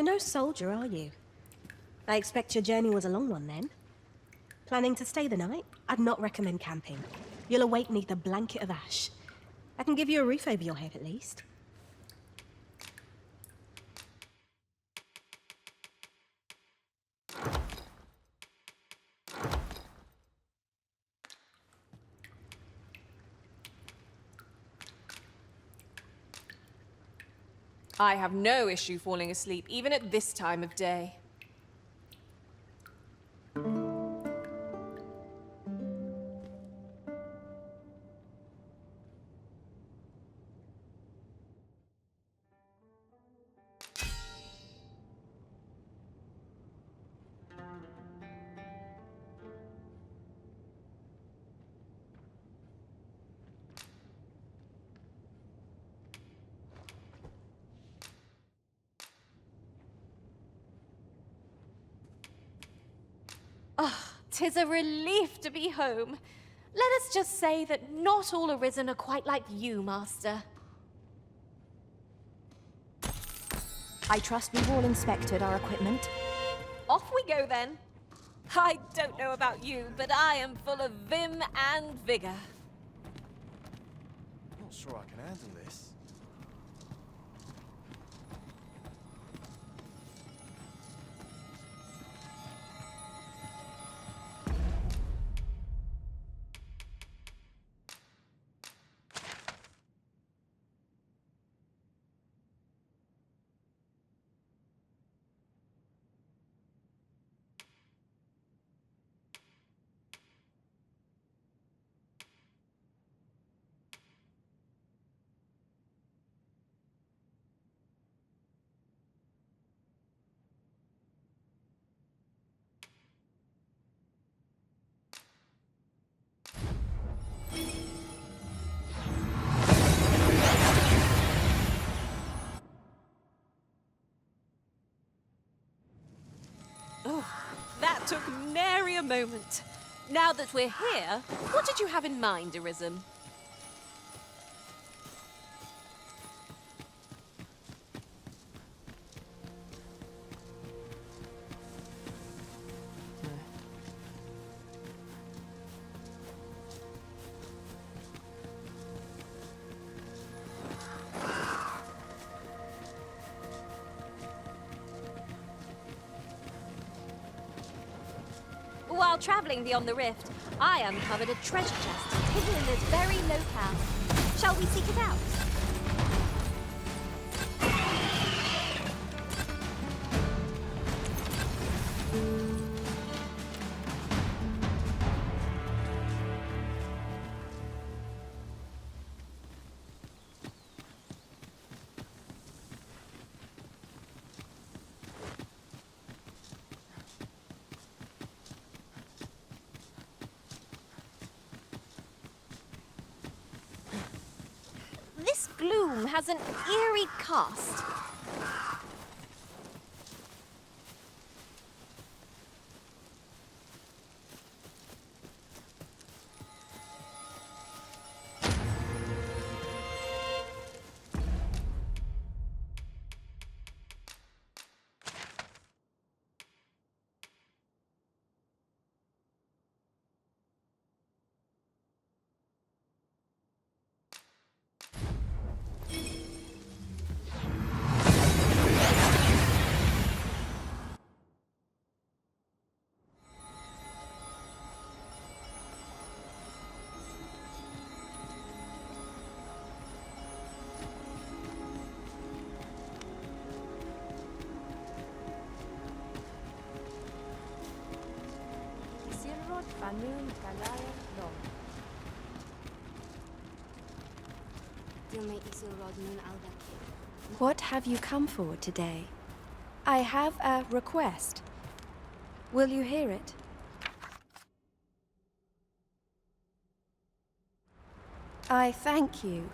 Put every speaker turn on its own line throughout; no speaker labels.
You're no soldier, are you? I expect your journey was a long one then. Planning to stay the night? I'd not recommend camping. You'll awake neath a blanket of ash. I can give you a roof over your head at least.
I have no issue falling asleep, even at this time of day. Ah, 'tis a relief to be home. Let us just say that not all Arisen are quite like you, Master.
I trust we've all inspected our equipment.
Off we go then. I don't know about you, but I am full of vim and vigor.
Not sure I can handle this.
Oh, that took nary a moment. Now that we're here, what did you have in mind, Arisen? While traveling beyond the rift, I uncovered a treasure chest hidden in this very locale. Shall we seek it out? This gloom has an eerie cast.
What have you come for today? I have a request. Will you hear it? I thank you.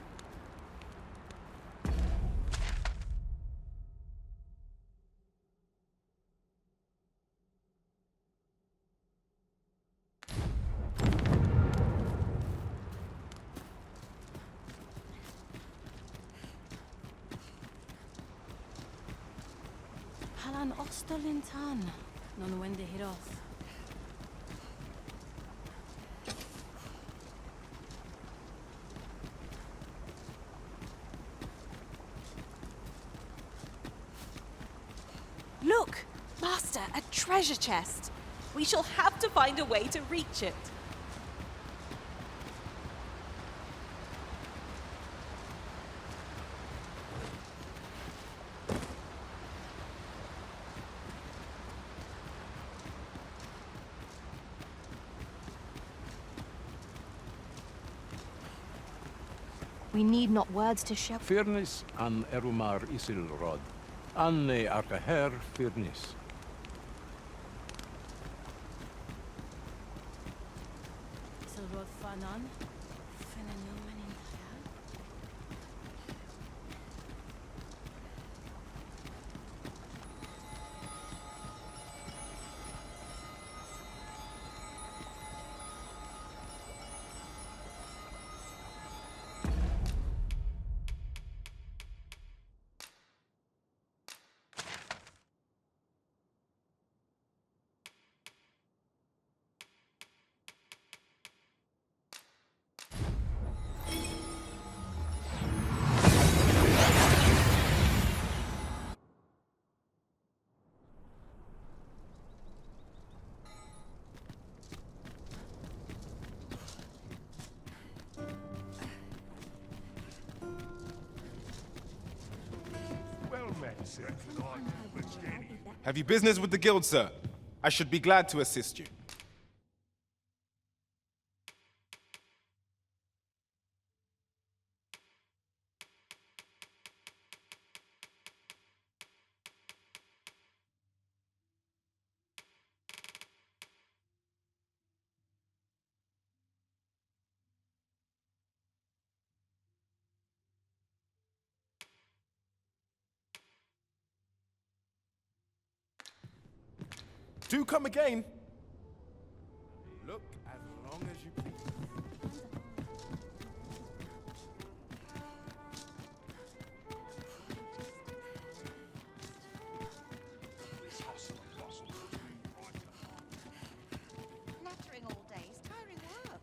Tan Ostolin Tan. Non when they hit off.
Look! Master, a treasure chest! We shall have to find a way to reach it.
We need not words to show.
Fyrnis an erumar isilrod. Anne arcaher fyrnis.
Silrod Fanan. Fenenomen in Tayal.
Have you business with the guild, sir? I should be glad to assist you. Do come again. Look as long as you please.
Nattering all day is tiring work.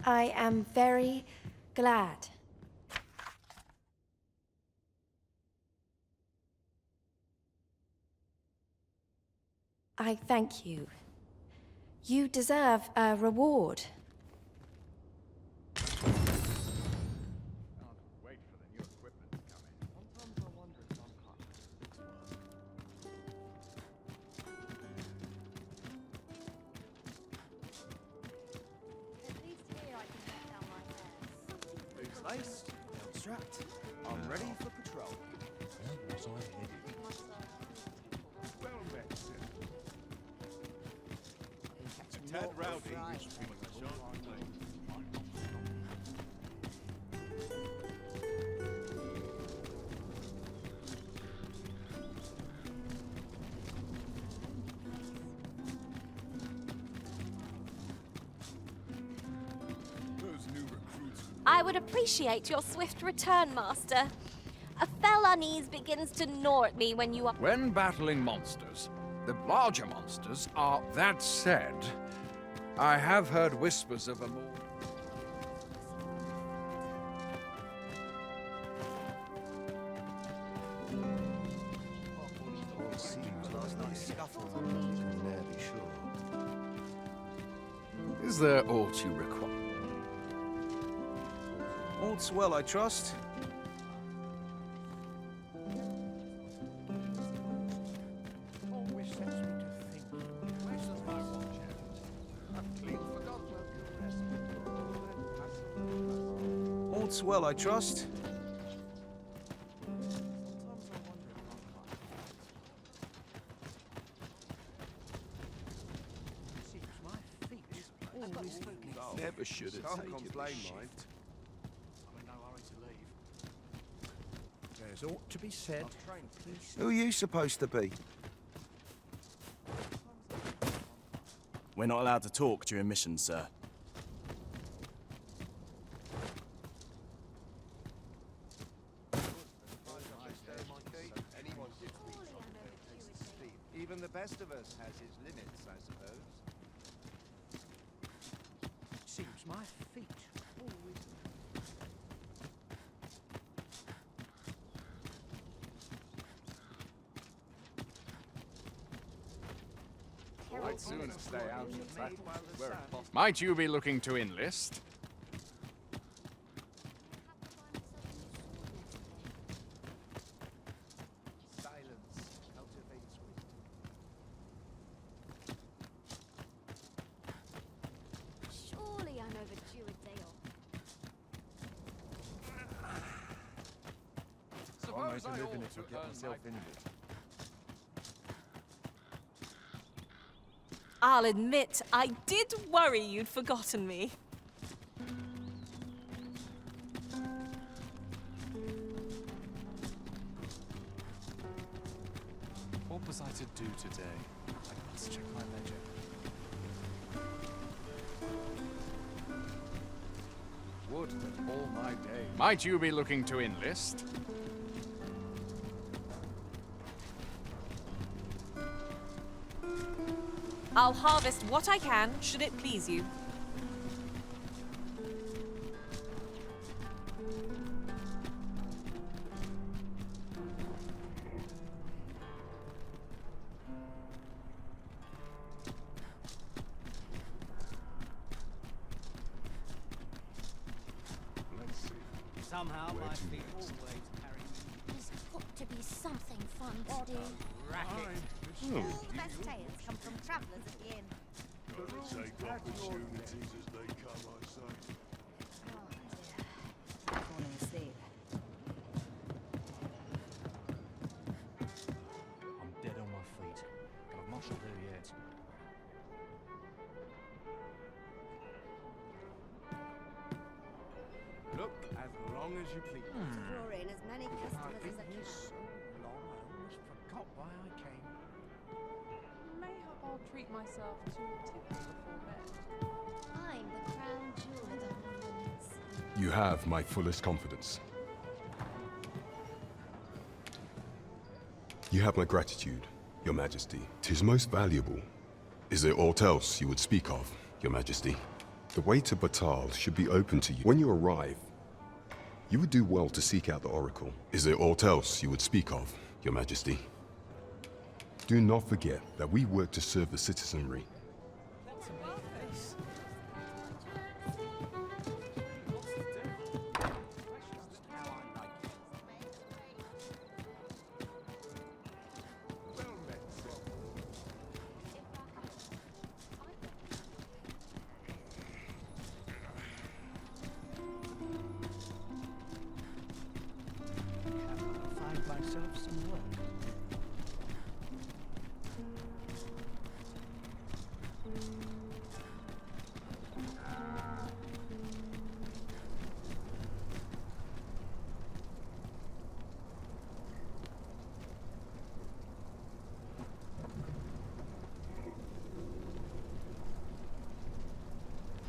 I am very glad. I thank you. You deserve a reward.
Wait for the new equipment to come in. Sometimes I wonder if some
At least here I can let down my hair.
Boots laced, belt strapped. I'm ready for patrol. Where was I headed?
Well met, sir.
It's
tad
not
rowdy.
afraid.
I would appreciate your swift return, Master. A fell unease begins to gnaw at me when you are.
When battling monsters, the larger monsters are. That said, I have heard whispers of a more. Is there aught you require?
All's well, I trust.
Always sets me to think. Where's the my watch at? I've clean forgotten of you.
All's well, I trust.
Never should have taken complain, mind.
I'm in no hurry to leave. There's aught to be said.
Who are you supposed to be?
We're not allowed to talk during missions, sir.
Even the best of us has his limits, I suppose.
Seems my feet always.
I'd sooner stay out of battle. Where it possible. Might you be looking to enlist?
Silence cultivates wisdom.
Surely I'm overdue a day off.
Suppose I ought to earn my...
I'll admit, I did worry you'd forgotten me.
What was I to do today? I must check my ledger.
Would that all my days. Might you be looking to enlist?
I'll harvest what I can, should it please you.
Let's see.
Somehow my feet always carry me.
There's got to be something fun to do.
Racket.
All the best tales come from travellers at the inn.
Take opportunities as they come, I say.
Falling asleep.
I'm dead on my feet, but I've much to do yet.
Look as long as you please.
Draw in as many customers as I can.
So long, I almost forgot why I came.
Mayhap I'll treat myself to tips before bed.
I'm the crown jewel of the Highlands.
You have my fullest confidence. You have my gratitude, Your Majesty. 'Tis most valuable. Is there aught else you would speak of, Your Majesty? The way to Battahl should be open to you. When you arrive, you would do well to seek out the Oracle. Is there aught else you would speak of, Your Majesty? Do not forget that we work to serve the citizenry.
Find myself some work.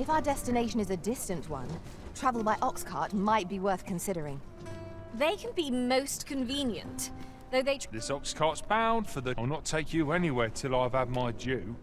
If our destination is a distant one, travel by ox cart might be worth considering.
They can be most convenient, though they...
This ox cart's bound for the... I'll not take you anywhere till I've had my due.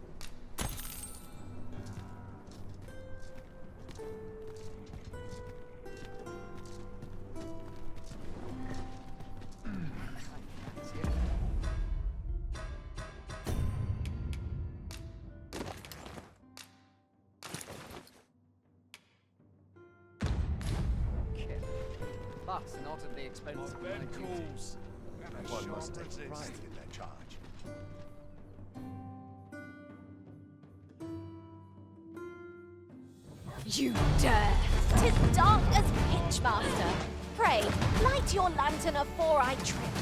But not at the expense of my duties.
One must take pride in their charge.
You dare! 'Tis dark as pitch, master. Pray, light your lantern afore I trip.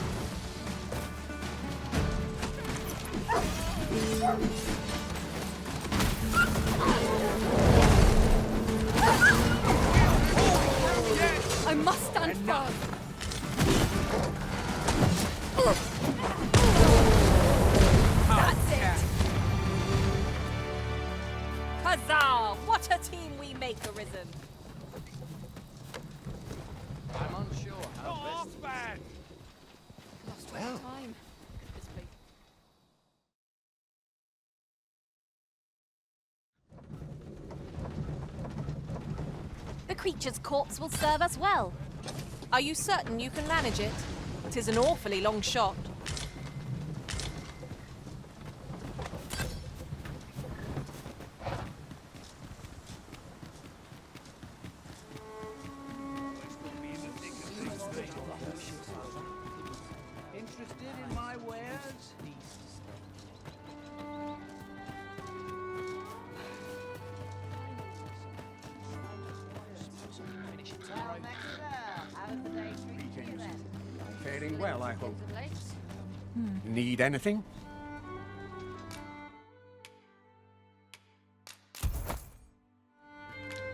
I must stand firm. That's it. Huzzah! What a team we make, Arisen.
I'm unsure how best...
Well. Time. This place.
The creature's corpse will serve us well. Are you certain you can manage it? 'Tis an awfully long shot.
Interested in my wares? Well, how's the day treating you then?
Faring well, I hope. Need anything?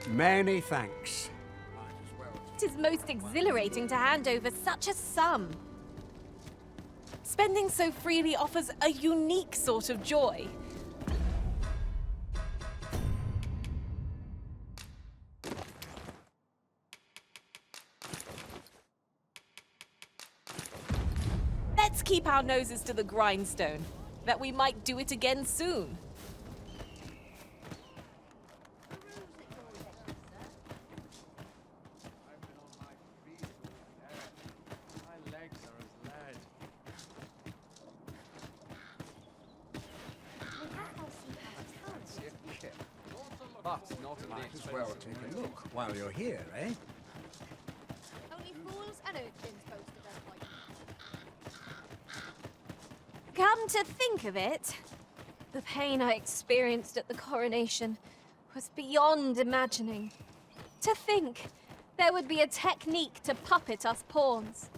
Many thanks.
'Tis most exhilarating to hand over such a sum. Spending so freely offers a unique sort of joy. Let's keep our noses to the grindstone, that we might do it again soon.
But not at the
Might as
expense
well
of
take
my
a
duties.
look while you're here, eh?
Only fools and urchins boast of their fight.
Come to think of it, the pain I experienced at the coronation was beyond imagining. To think there would be a technique to puppet us pawns.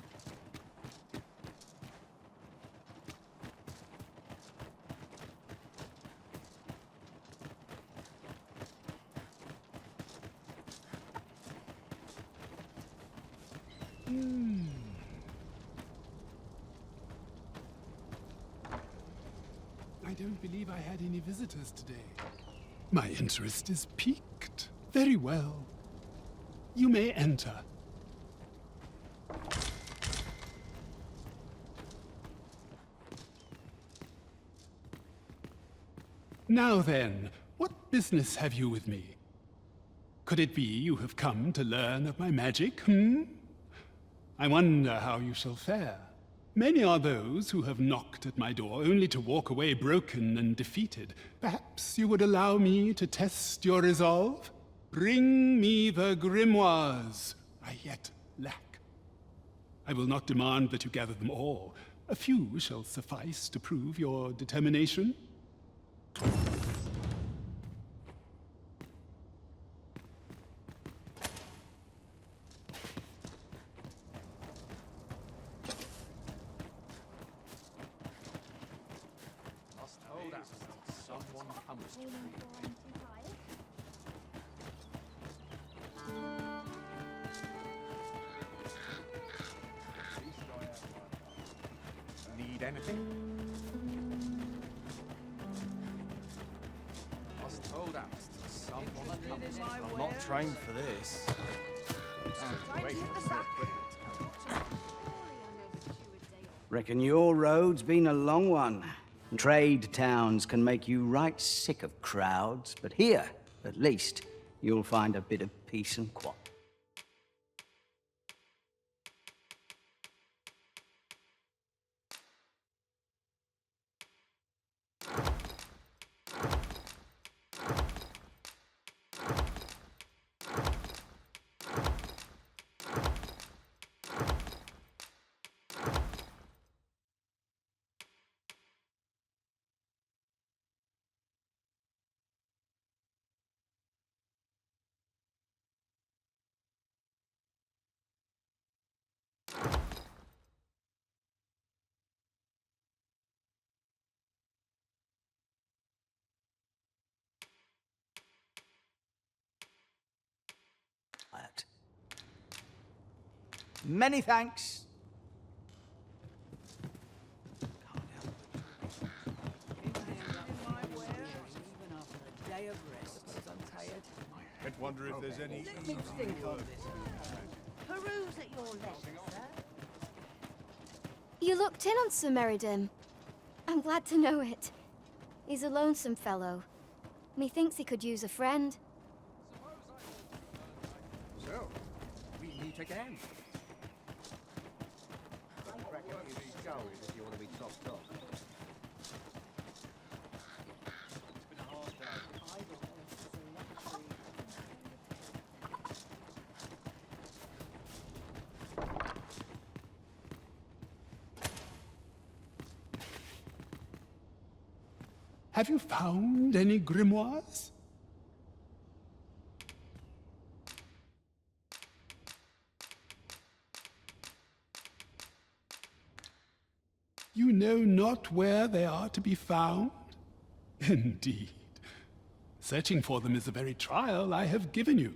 I don't believe I had any visitors today. My interest is piqued. Very well. You may enter. Now then, what business have you with me? Could it be you have come to learn of my magic, I wonder how you shall fare. Many are those who have knocked at my door only to walk away broken and defeated. Perhaps you would allow me to test your resolve? Bring me the grimoires I yet lack. I will not demand that you gather them all. A few shall suffice to prove your determination.
Need anything?
Must hold out till someone I'm not trained for this.
Reckon your road's been a long one. Trade towns can make you right sick of crowds, but here, at least, you'll find a bit of peace and quiet. Many thanks.
I wonder if there's any easy work.
Peruse at your leisure, sir.
You looked in on Sir Meridim. I'm glad to know it. He's a lonesome fellow. Methinks he could use a friend.
So, we meet again.
If you want to be topped up.
Have you found any grimoires? You know not where they are to be found? Indeed. Searching for them is the very trial I have given you.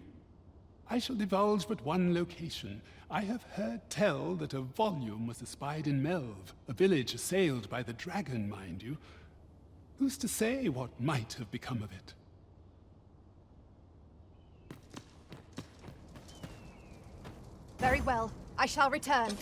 I shall divulge but one location. I have heard tell that a volume was espied in Melv, a village assailed by the dragon, mind you. Who's to say what might have become of it?
Very well. I shall return.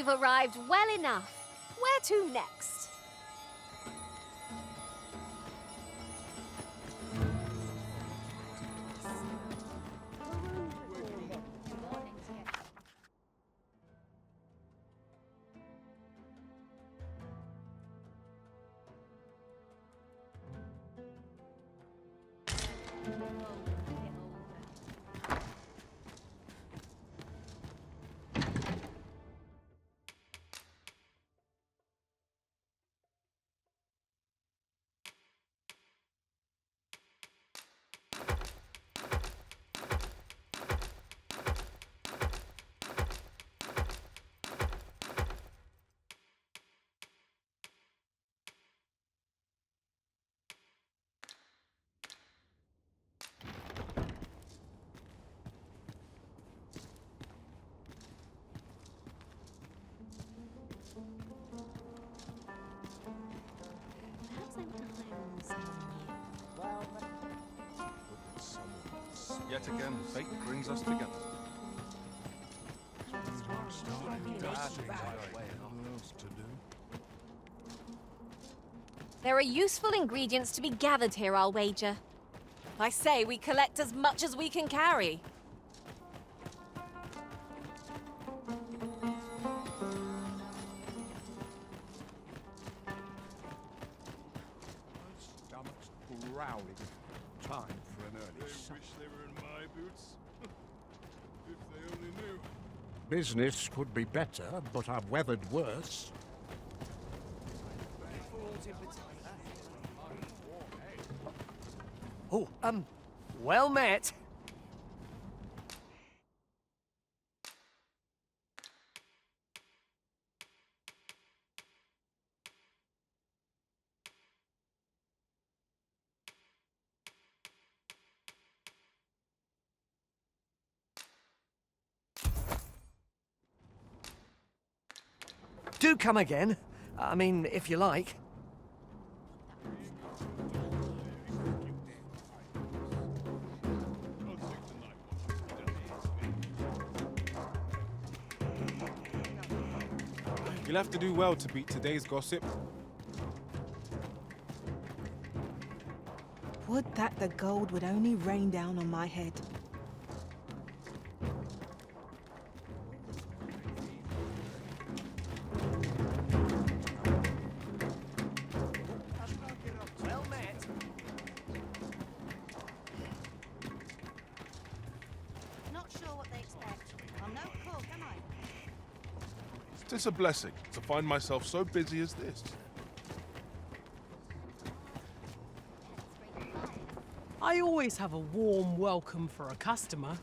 We've arrived well enough. Where to next?
Yet again, fate brings us together.
There are useful ingredients to be gathered here, I'll wager. I say we collect as much as we can carry.
Stomach's growling. Time for an early supper. Wish they were in my boots. If they only knew.
Business could be better, but I've weathered worse.
Oh, well met. Do come again. I mean, if you like.
You'll have to do well to beat today's gossip.
Would that the gold would only rain down on my head.
Well met.
Not sure what they expect. I'm no cook, am I?
It's just a blessing to find myself so busy as this.
I always have a warm welcome for a customer.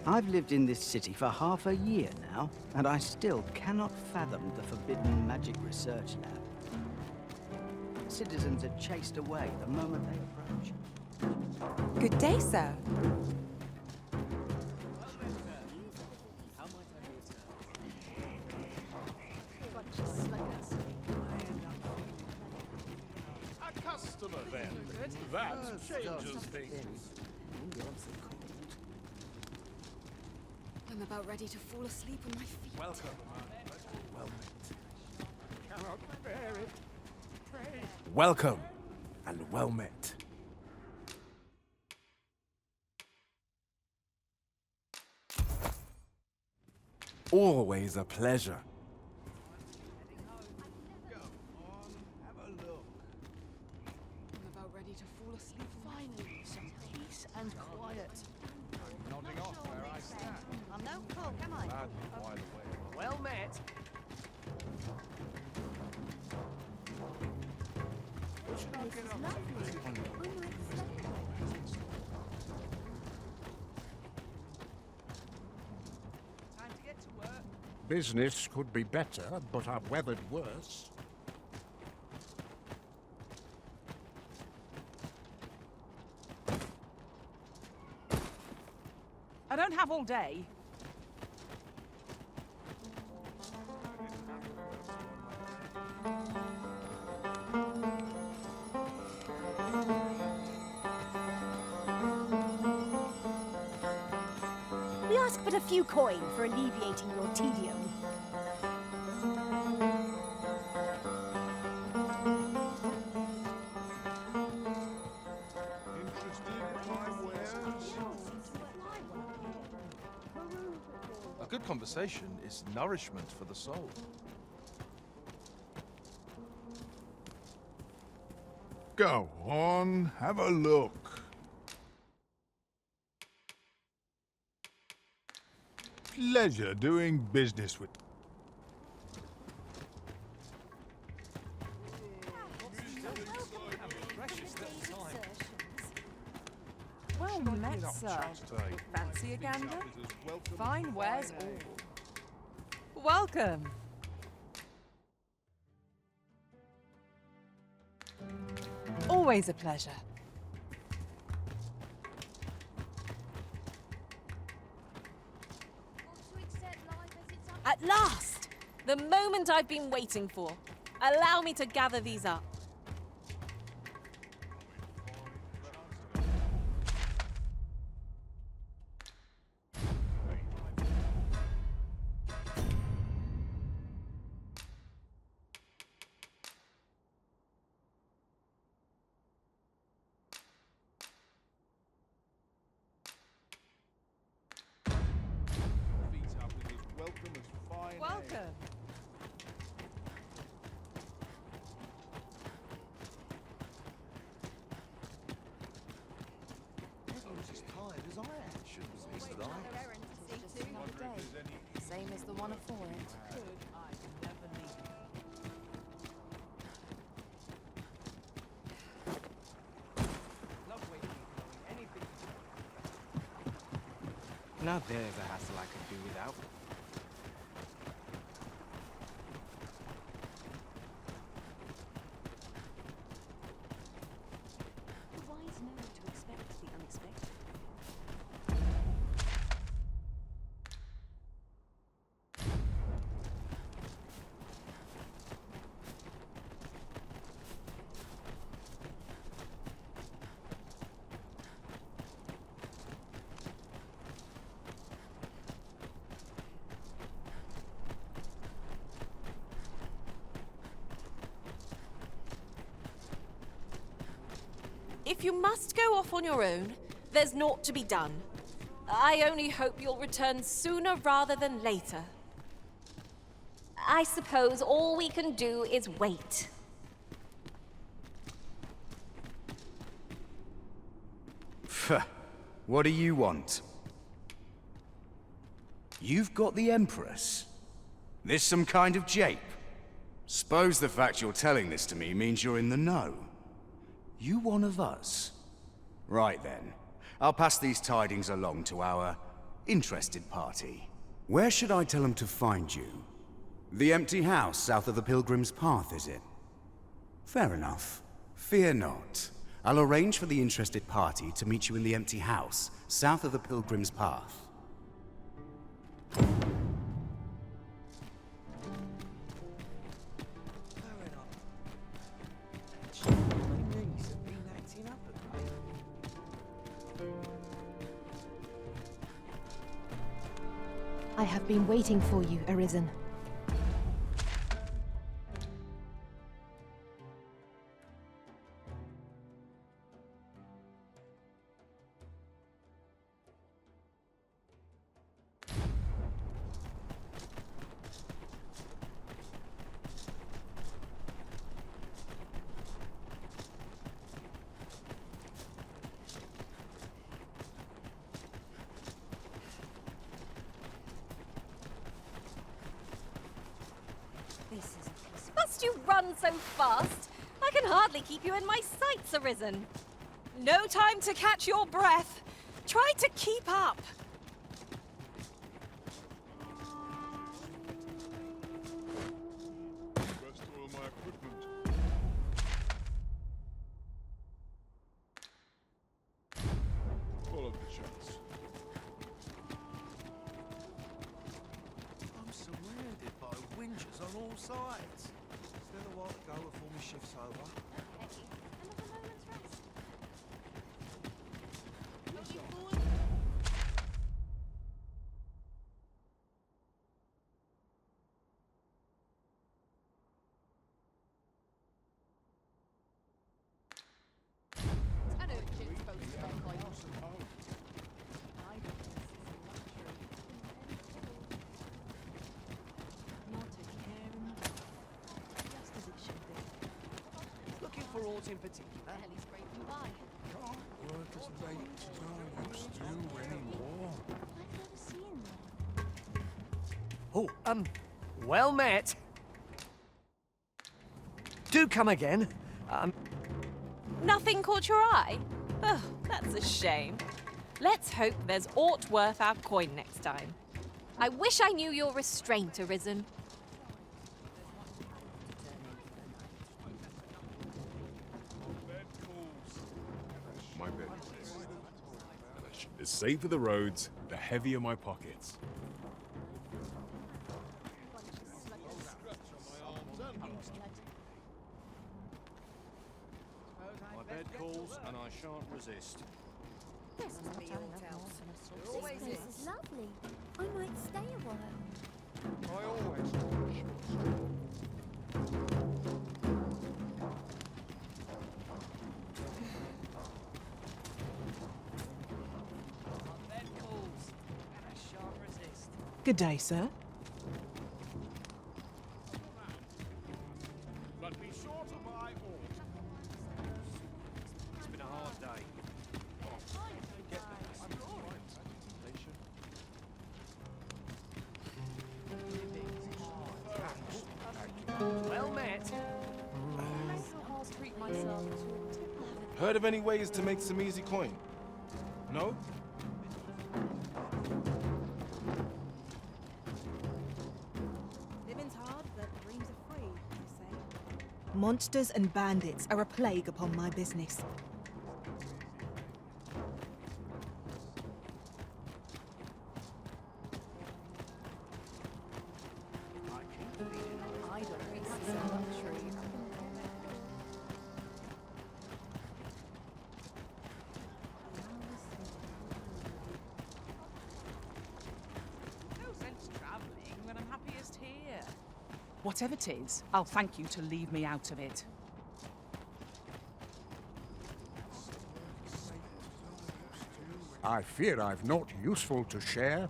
I've lived in this city for half a year now, and I still cannot fathom the forbidden magic research lab. Citizens are chased away the moment they approach.
Good day, sir.
A customer then. That changes things.
I'm about ready to fall asleep on my feet.
Welcome. Well met. Cannot bear it. Pray.
Welcome and well met. Always a pleasure.
I'm about ready to fall asleep. Finally, some peace and quiet.
Nodding off where I stand.
I'm no cook, am I?
Badly wide awake.
Well met.
Should I get up?
Time to get to work.
Business could be better, but I've weathered worse.
I don't have all day.
We are
ask but a few coin for alleviating your tedium.
A good conversation is nourishment for the soul.
Go on, have a look. Pleasure doing business with.
Well met, sir. Fancy a gander? Fine wares all. Welcome. Always a pleasure.
At last! The moment I've been waiting for. Allow me to gather these up.
Welcome.
As tired as I am. Shouldn't be today.
Just another day. Same as the one afore it.
Now there's a hassle I could do without.
The wise know to expect the unexpected.
If you must go off on your own, there's naught to be done. I only hope you'll return sooner rather than later. I suppose all we can do is wait.
What do you want? You've got the Empress? This some kind of jape? Suppose the fact you're telling this to me means you're in the know. You one of us? Right then. I'll pass these tidings along to our interested party. Where should I tell them to find you? The empty house south of the Pilgrim's Path, is it? Fair enough. Fear not. I'll arrange for the interested party to meet you in the empty house south of the Pilgrim's Path.
I have been waiting for you, Arisen.
Must you run so fast? I can hardly keep you in my sights, Arisen. No time to catch your breath. Try to keep up.
Rest all my equipment. Follow the chance.
I'm surrounded by winches on all sides. Still a while to go before my shift's over.
for aught in particular?
Barely scraping by.
Can't work as late as I used to anymore.
I've never seen them.
Oh, well met. Do come again.
Nothing caught your eye? Oh, that's a shame. Let's hope there's aught worth our coin next time.
I wish I knew your restraint, Arisen.
My bed. The safer the roads, the heavier my pockets.
My bed calls, and I shan't resist.
This place is lovely. I might stay a while.
I always
Good day, sir.
But be sure to buy all.
It's been a hard day.
Well met.
Heard of any ways to make some easy coin? No?
Living's hard, but dreams are free, they say.
Monsters and bandits are a plague upon my business.
Whatever 'tis, I'll thank you to leave me out of it.
I fear I've naught useful to share.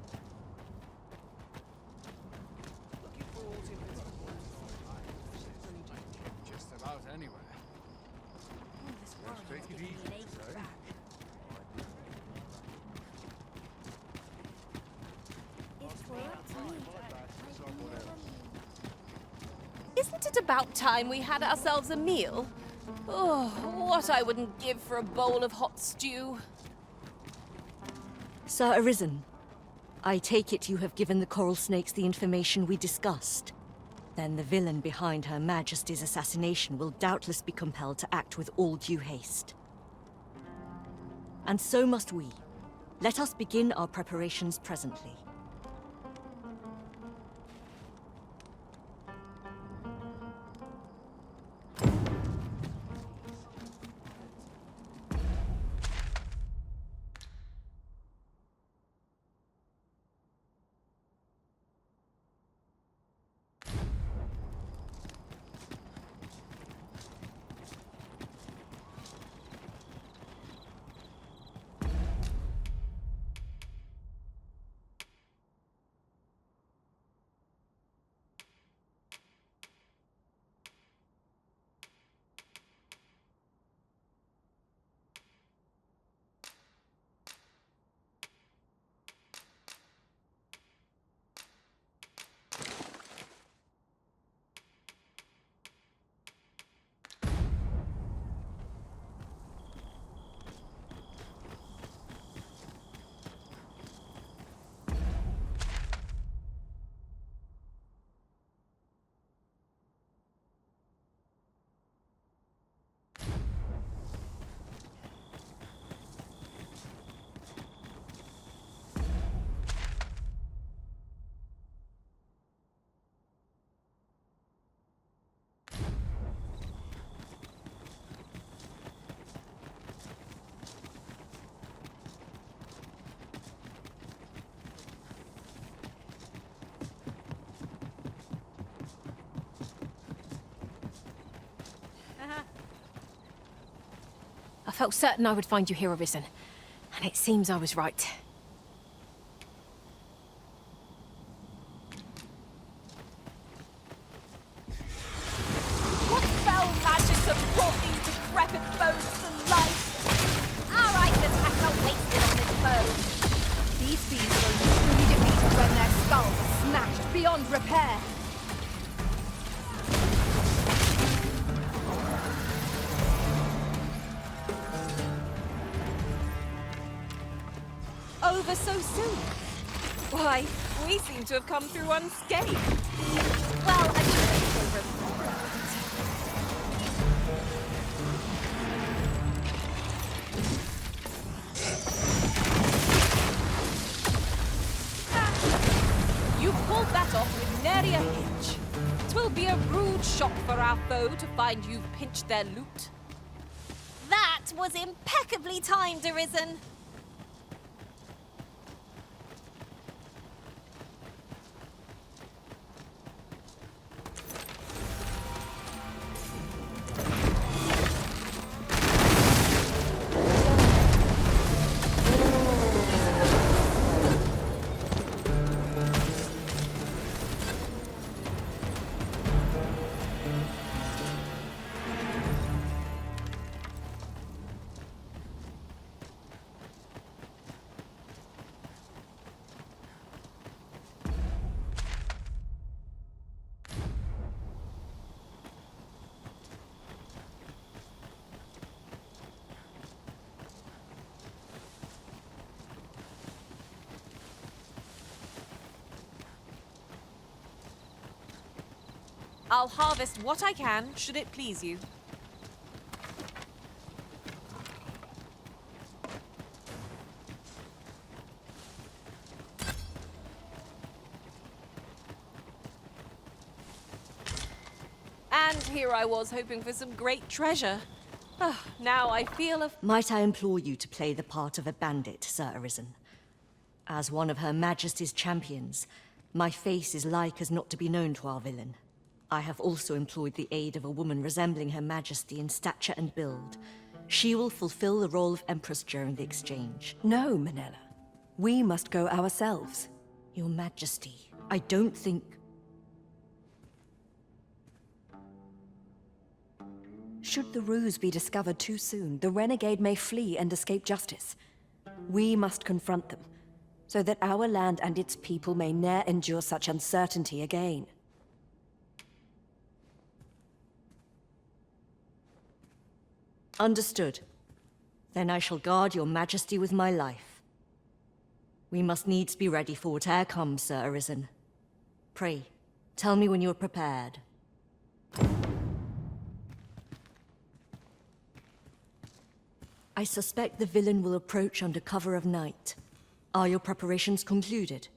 Just about anywhere.
Let's take it easy, It's for me.
Isn't it about time we had ourselves a meal? Oh, what I wouldn't give for a bowl of hot stew.
Sir Arisen, I take it you have given the coral snakes the information we discussed. Then the villain behind Her Majesty's assassination will doubtless be compelled to act with all due haste. And so must we. Let us begin our preparations presently.
I felt certain I would find you here, Arisen. And it seems I was right. What foul magic have brought these
over so soon? Why, we seem to have come through unscathed.
Well, I should remember.
You pulled that off with nary a hitch. 'Twill be a rude shock for our foe to find you've pinched their loot.
That was impeccably timed, Arisen.
I'll harvest what I can, should it please you. And here I was hoping for some great treasure. Now I feel a...
Might I implore you to play the part of a bandit, Sir Arisen? As one of Her Majesty's champions, my face is like as not to be known to our villain. I have also employed the aid of a woman resembling Her Majesty in stature and build. She will fulfill the role of Empress during the exchange.
No, Manella. We must go ourselves.
Your Majesty, I don't think...
Should the ruse be discovered too soon, the renegade may flee and escape justice. We must confront them, so that our land and its people may ne'er endure such uncertainty again.
Understood. Then I shall guard your Majesty with my life. We must needs be ready for whate'er comes, Sir Arisen. Pray, tell me when you are prepared. I suspect the villain will approach under cover of night. Are your preparations concluded?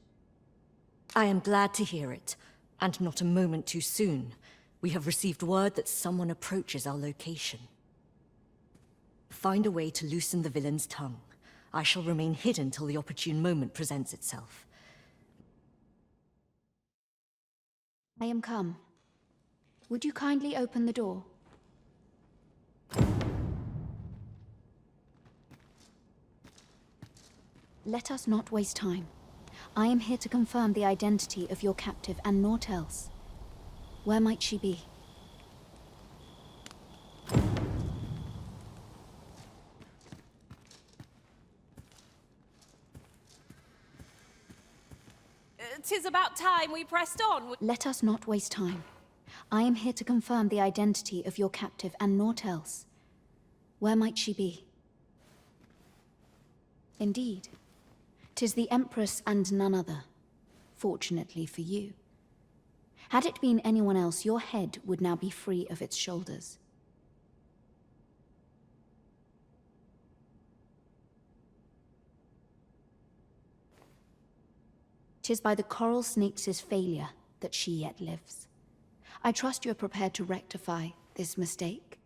I am glad to hear it, and not a moment too soon. We have received word that someone approaches our location. Find a way to loosen the villain's tongue. I shall remain hidden till the opportune moment presents itself.
I am come. Would you kindly open the door? Let us not waste time. I am here to confirm the identity of your captive and naught else. Where might she be?
"'Tis about time we pressed on."
Let us not waste time. I am here to confirm the identity of your captive and naught else. Where might she be? Indeed. 'Tis the Empress and none other. Fortunately for you. Had it been anyone else, your head would now be free of its shoulders. "'Tis by the coral snake's failure that she yet lives. I trust you are prepared to rectify this mistake.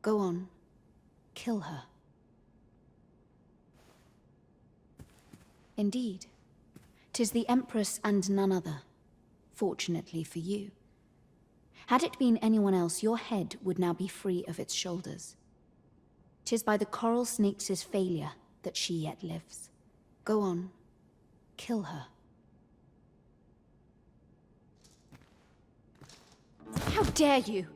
Go on. Kill her. Indeed. 'Tis the Empress and none other. Fortunately for you. Had it been anyone else, your head would now be free of its shoulders. 'Tis by the coral snake's failure that she yet lives. Go on. Kill her. How dare you!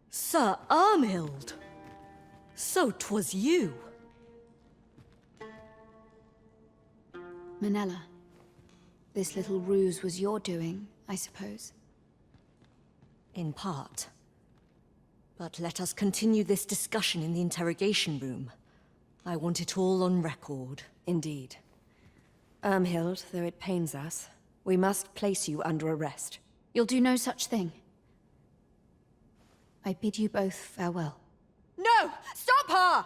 Sir Armhild! So 'twas you.
Manella, this little ruse was your doing, I suppose.
In part. But let us continue this discussion in the interrogation room. I want it all on record.
Indeed. Irmhild, though it pains us, we must place you under arrest.
You'll do no such thing. I bid you both farewell.
No! Stop her!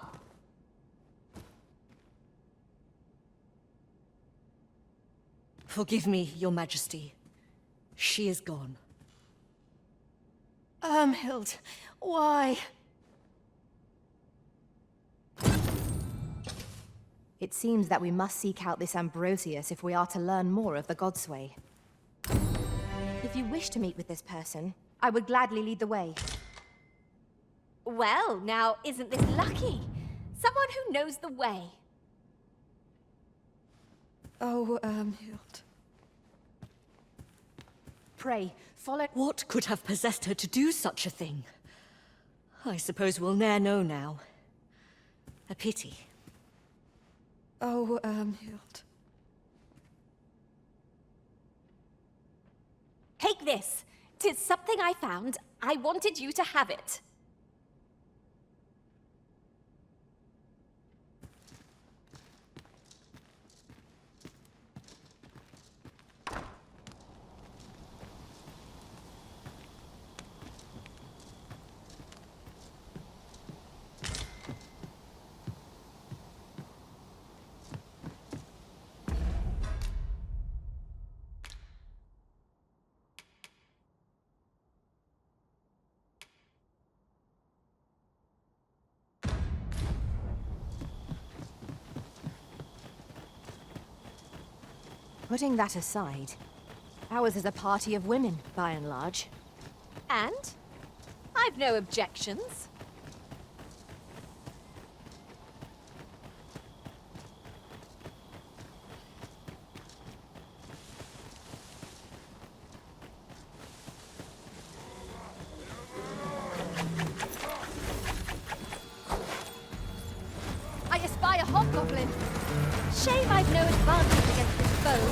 Forgive me, Your Majesty. She is gone.
Irmhild, why?
It seems that we must seek out this Ambrosius if we are to learn more of the Godsway. If you wish to meet with this person, I would gladly lead the way.
Well, now, isn't this lucky? Someone who knows the way.
Oh, Irmhild.
Pray, follow—
What could have possessed her to do such a thing? I suppose we'll ne'er know now. A pity.
Oh, Irmhild.
Take this. 'Tis something I found. I wanted you to have it.
Putting that aside, ours is a party of women, by and large.
And? I've no objections.
I espy a hobgoblin!
Shame I've no advantage against this foe.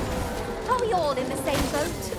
Are we all in the same boat?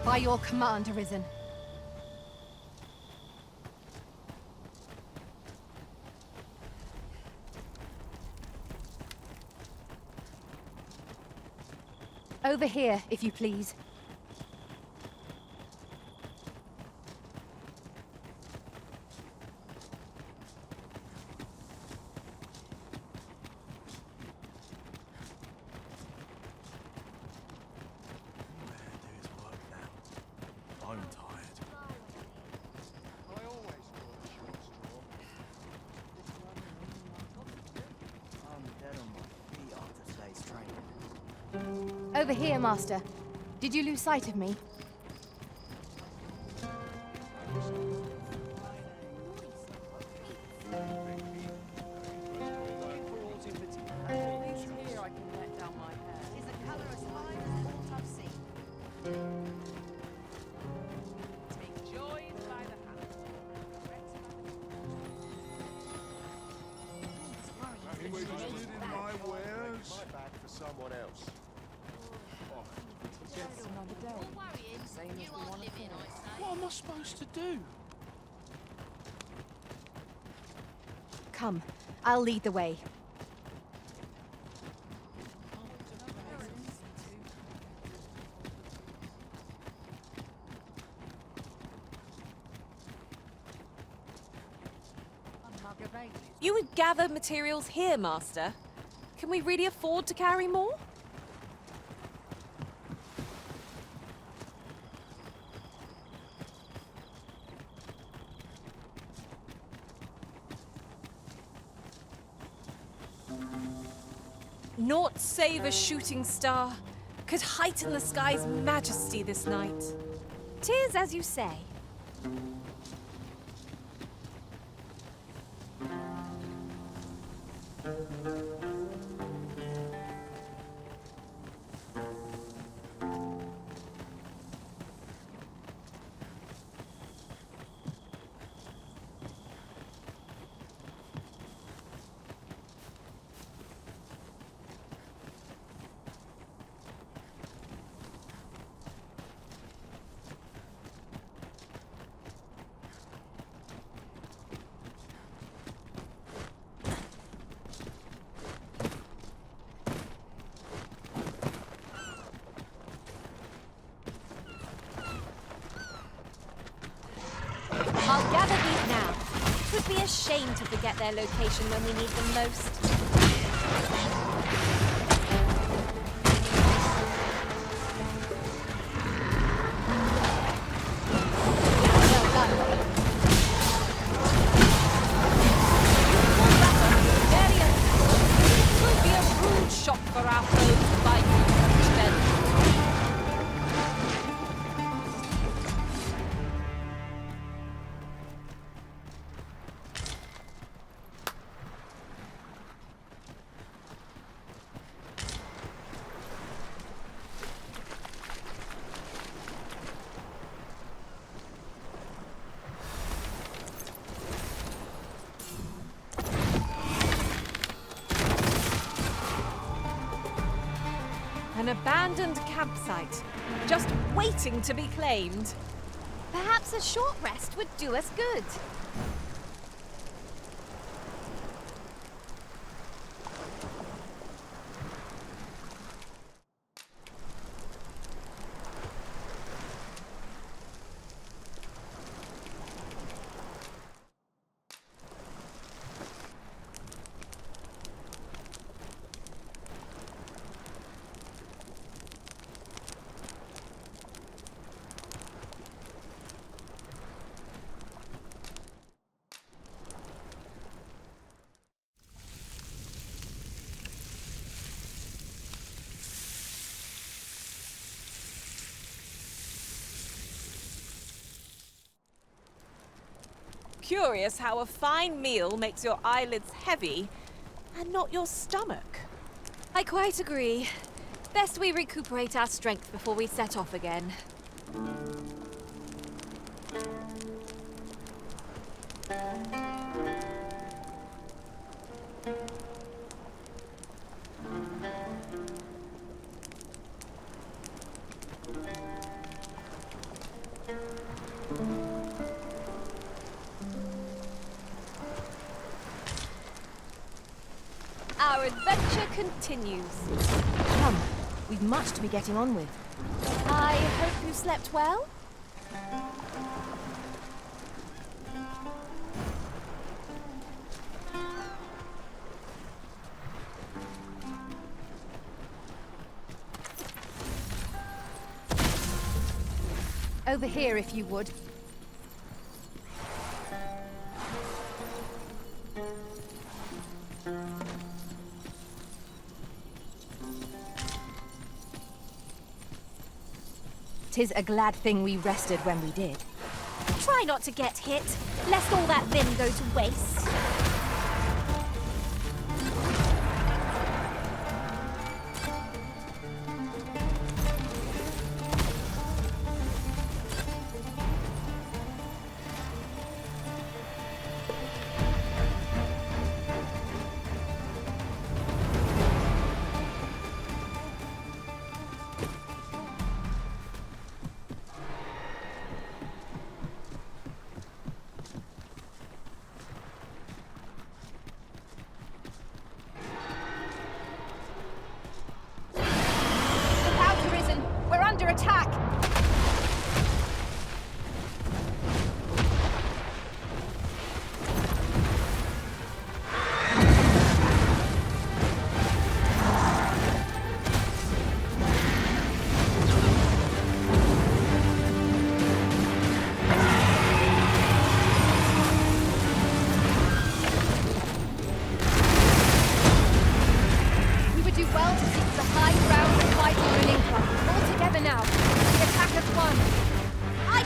By your command, Arisen. Over here, if you please.
I'm tired.
I always draw a short straw.
I'm dead on my feet after today's training.
Over here, Master. Did you lose sight of me?
Someone else.
What am I supposed to do?
Come, I'll lead the way.
You would gather materials here, Master. Can we really afford to carry more? Naught save a shooting star could heighten the sky's majesty this night.
'Tis as you say. I'll gather these now. It would be a shame to forget their location when we need them most. Well done.
It will be a rude shock for our foes to find you touch them. An abandoned campsite, just waiting to be claimed.
Perhaps a short rest would do us good.
Curious how a fine meal makes your eyelids heavy and not your stomach.
I quite agree. Best we recuperate our strength before we set off again. Our adventure continues.
Come, we've much to be getting on with.
I hope you slept well?
Over here, if you would. Tis a glad thing we rested when we did.
Try not to get hit, lest all that vim go to waste.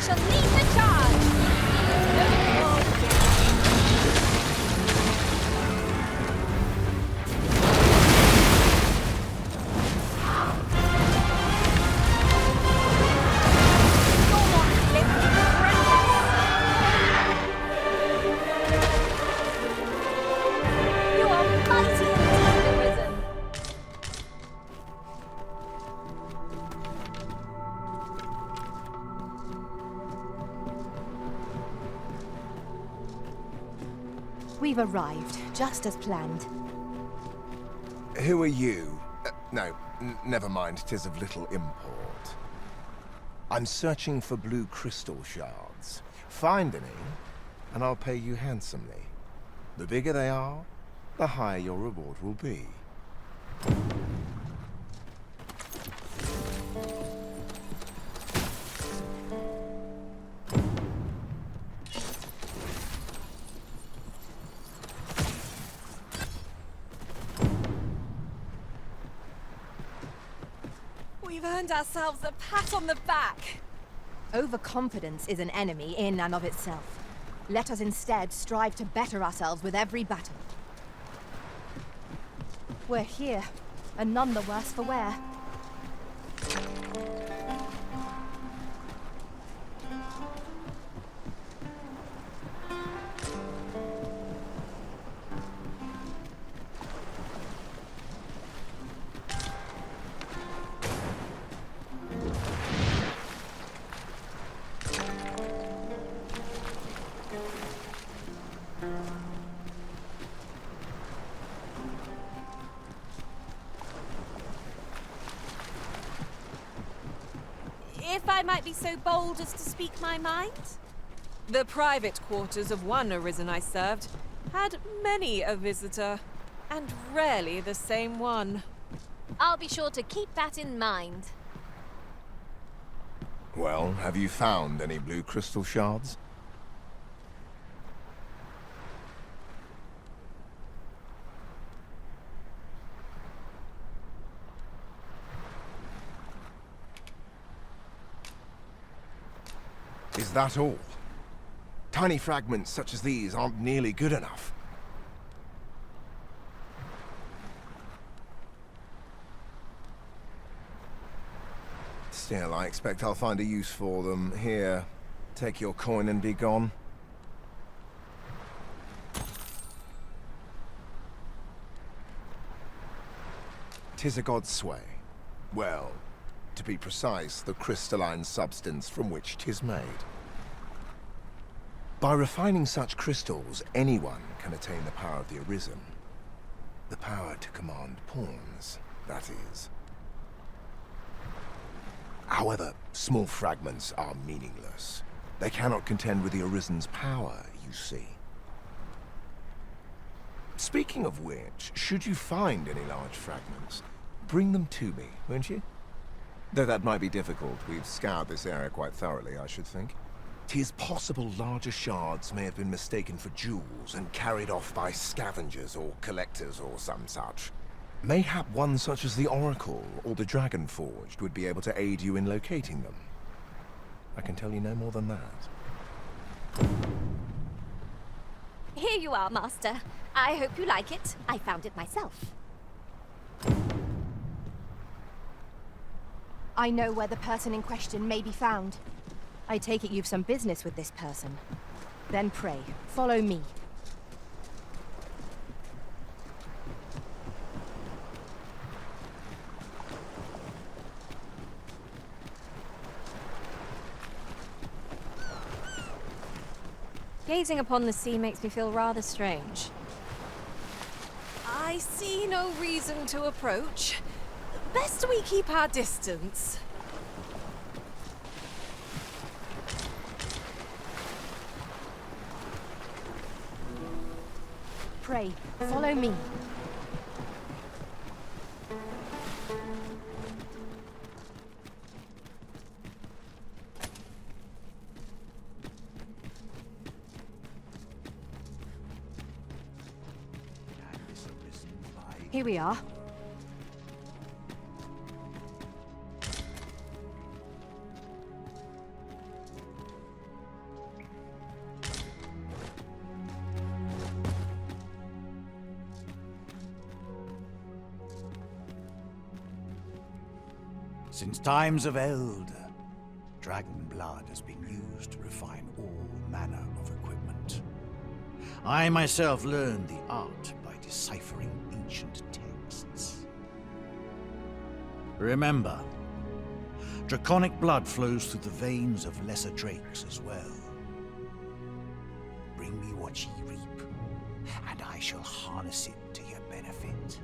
shall lead the charge! You are mighty indeed, Arisen.
We've arrived, just as planned.
Who are you? No, never mind, 'tis of little import. I'm searching for blue crystal shards. Find any, and I'll pay you handsomely. The bigger they are, the higher your reward will be.
We've earned ourselves a pat on the back.
Overconfidence is an enemy in and of itself. Let us instead strive to better ourselves with every battle. We're here, and none the worse for wear.
If I might be so bold as to speak my mind?
The private quarters of one Arisen I served had many a visitor, and rarely the same one.
I'll be sure to keep that in mind.
Well, have you found any blue crystal shards? Is that all? Tiny fragments such as these aren't nearly good enough. Still, I expect I'll find a use for them. Here, take your coin and be gone. "'Tis a god's sway. Well, to be precise, the crystalline substance from which 'tis made. By refining such crystals, anyone can attain the power of the Arisen. The power to command pawns, that is. However, small fragments are meaningless. They cannot contend with the Arisen's power, you see. Speaking of which, should you find any large fragments, bring them to me, won't you? Though that might be difficult. We've scoured this area quite thoroughly, I should think. 'Tis possible larger shards may have been mistaken for jewels and carried off by scavengers or collectors or some such. Mayhap one such as the Oracle or the Dragon Forged would be able to aid you in locating them. I can tell you no more than that.
Here you are, Master. I hope you like it. I found it myself.
I know where the person in question may be found. I take it you've some business with this person. Then pray, follow me.
Gazing upon the sea makes me feel rather strange.
I see no reason to approach. Best we keep our distance.
Pray, follow me. Here we are.
Since times of eld, dragon blood has been used to refine all manner of equipment. I myself learned the art by deciphering ancient texts. Remember, draconic blood flows through the veins of lesser drakes as well. Bring me what ye reap, and I shall harness it to your benefit.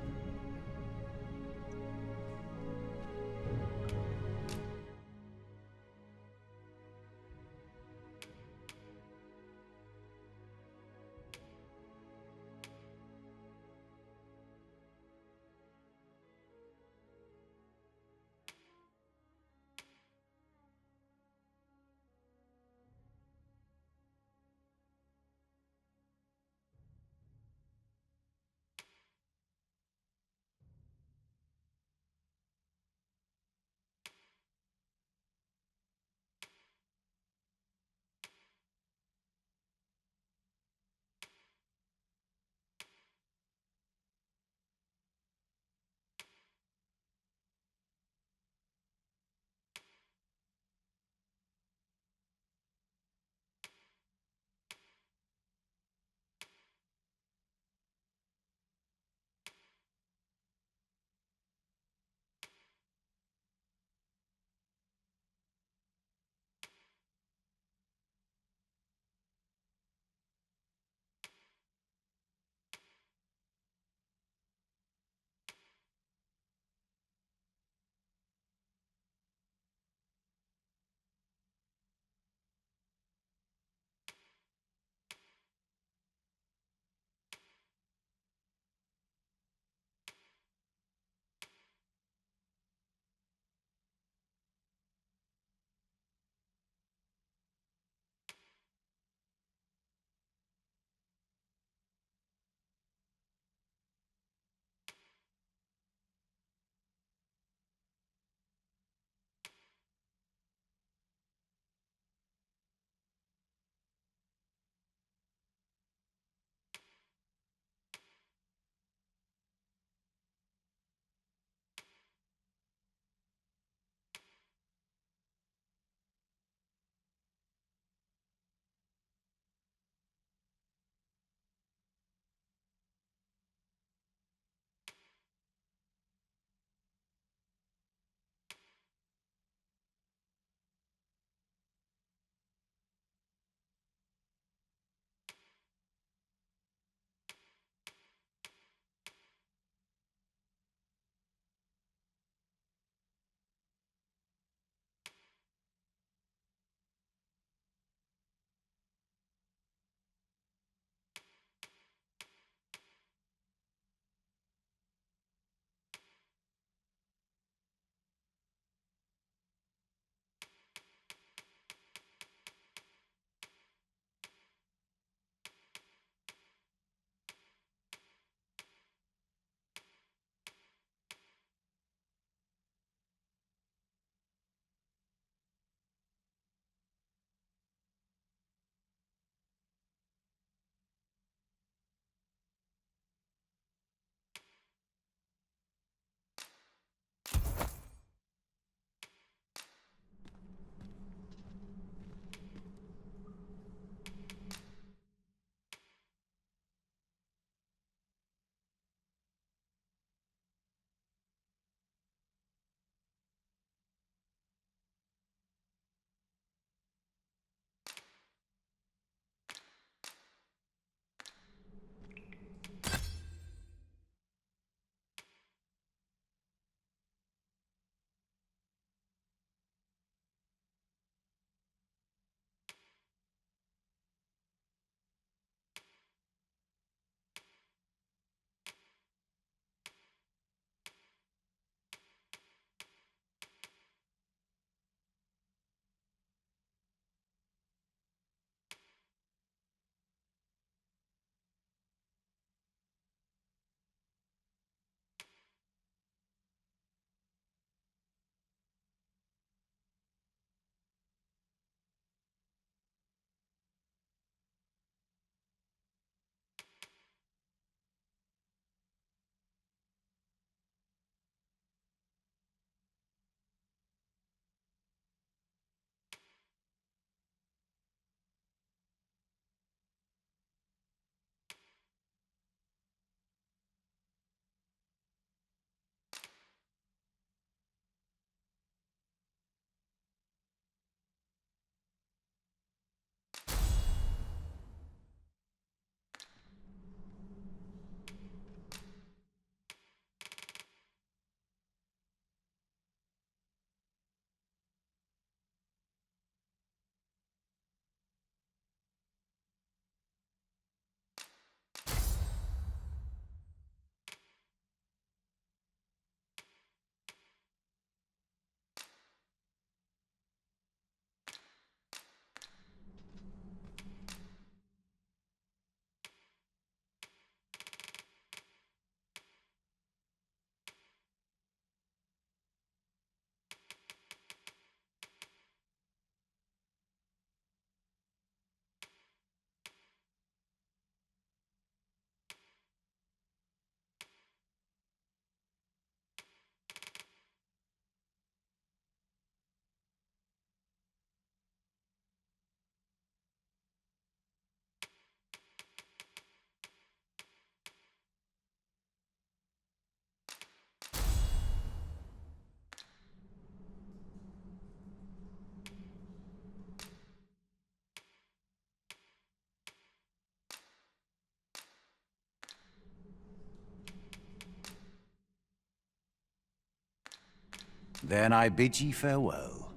Then I bid ye farewell.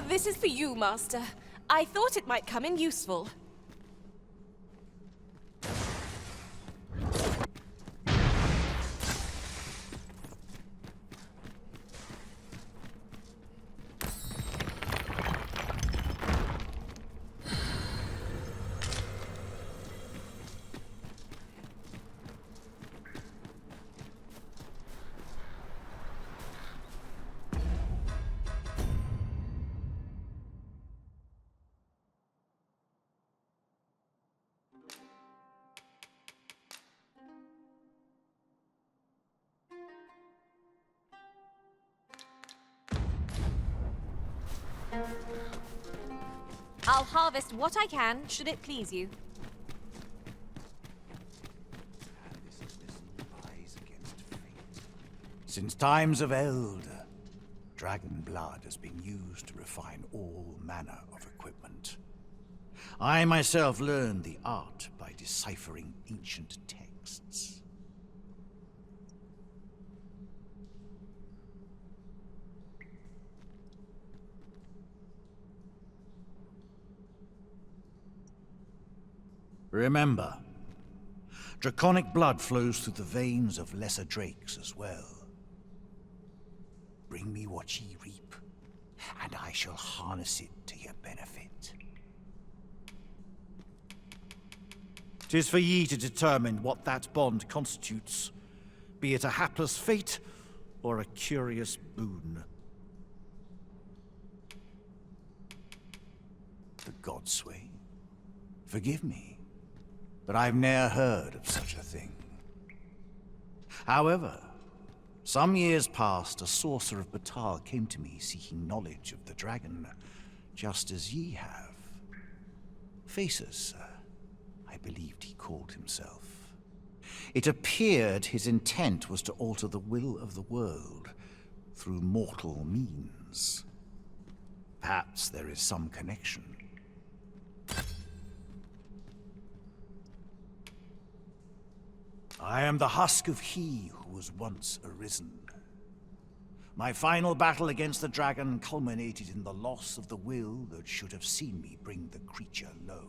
This is for you, Master. I thought it might come in useful. I'll harvest what I can, should it please you.
Since times of eld, dragon blood has been used to refine all manner of equipment. I myself learned the art by deciphering ancient texts. Remember, draconic blood flows through the veins of lesser drakes as well. Bring me what ye reap, and I shall harness it to your benefit. 'Tis for ye to determine what that bond constitutes, be it a hapless fate or a curious boon. The Godsway? Forgive me, but I've ne'er heard of such a thing. However, some years past, a sorcerer of Battahl came to me seeking knowledge of the dragon, just as ye have. Faces, I believed he called himself. It appeared his intent was to alter the will of the world through mortal means. Perhaps there is some connection. I am the husk of he who was once Arisen. My final battle against the dragon culminated in the loss of the will that should have seen me bring the creature low.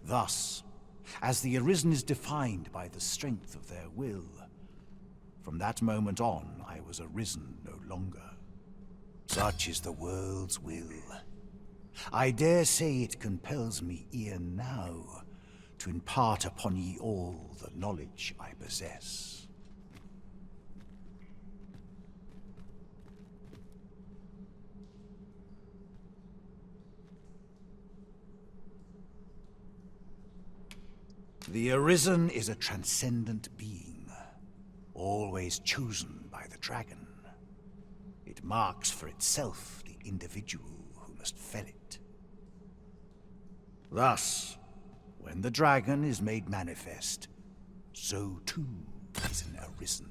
Thus, as the Arisen is defined by the strength of their will, from that moment on I was Arisen no longer. Such is the world's will. I dare say it compels me e'en now to impart upon ye all the knowledge I possess. The Arisen is a transcendent being, always chosen by the dragon. It marks for itself the individual who must fell it. Thus, when the dragon is made manifest, so too is an Arisen.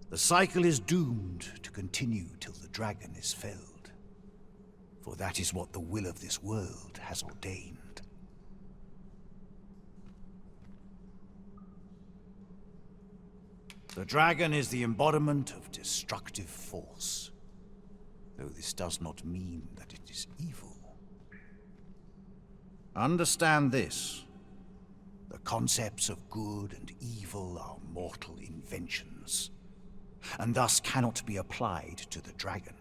The cycle is doomed to continue till the dragon is felled, for that is what the will of this world has ordained. The dragon is the embodiment of destructive force, though this does not mean that it is evil. Understand this. The concepts of good and evil are mortal inventions, and thus cannot be applied to the dragon.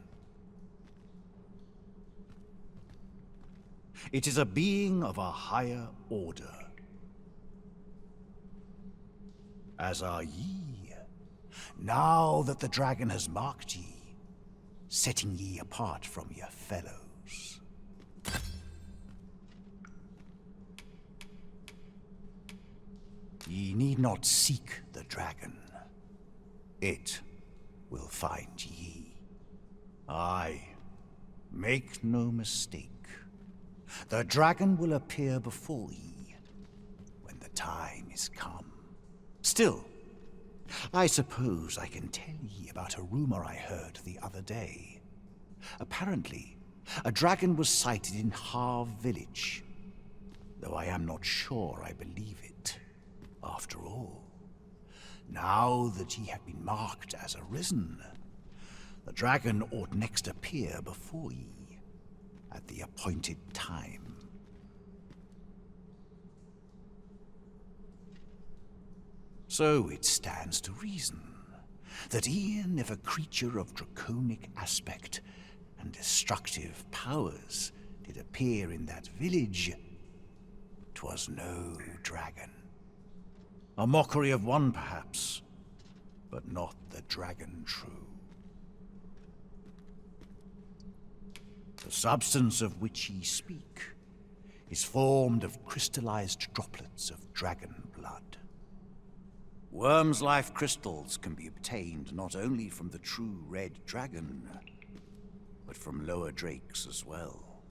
It is a being of a higher order. As are ye, now that the dragon has marked ye, setting ye apart from your fellows. Ye need not seek the dragon. It will find ye. Aye, make no mistake. The dragon will appear before ye when the time is come. Still, I suppose I can tell ye about a rumor I heard the other day. Apparently, a dragon was sighted in Harv village, though I am not sure I believe it. After all, Now that ye have been marked as arisen, the dragon ought next appear before ye at the appointed time. So it stands to reason that e'en if a creature of draconic aspect and destructive powers did appear in that village, 'twas no dragon. A mockery of one, perhaps, but not the dragon true. The substance of which ye speak is formed of crystallized droplets of dragon blood. Worm's life crystals can be obtained not only from the true red dragon, but from lower drakes as well.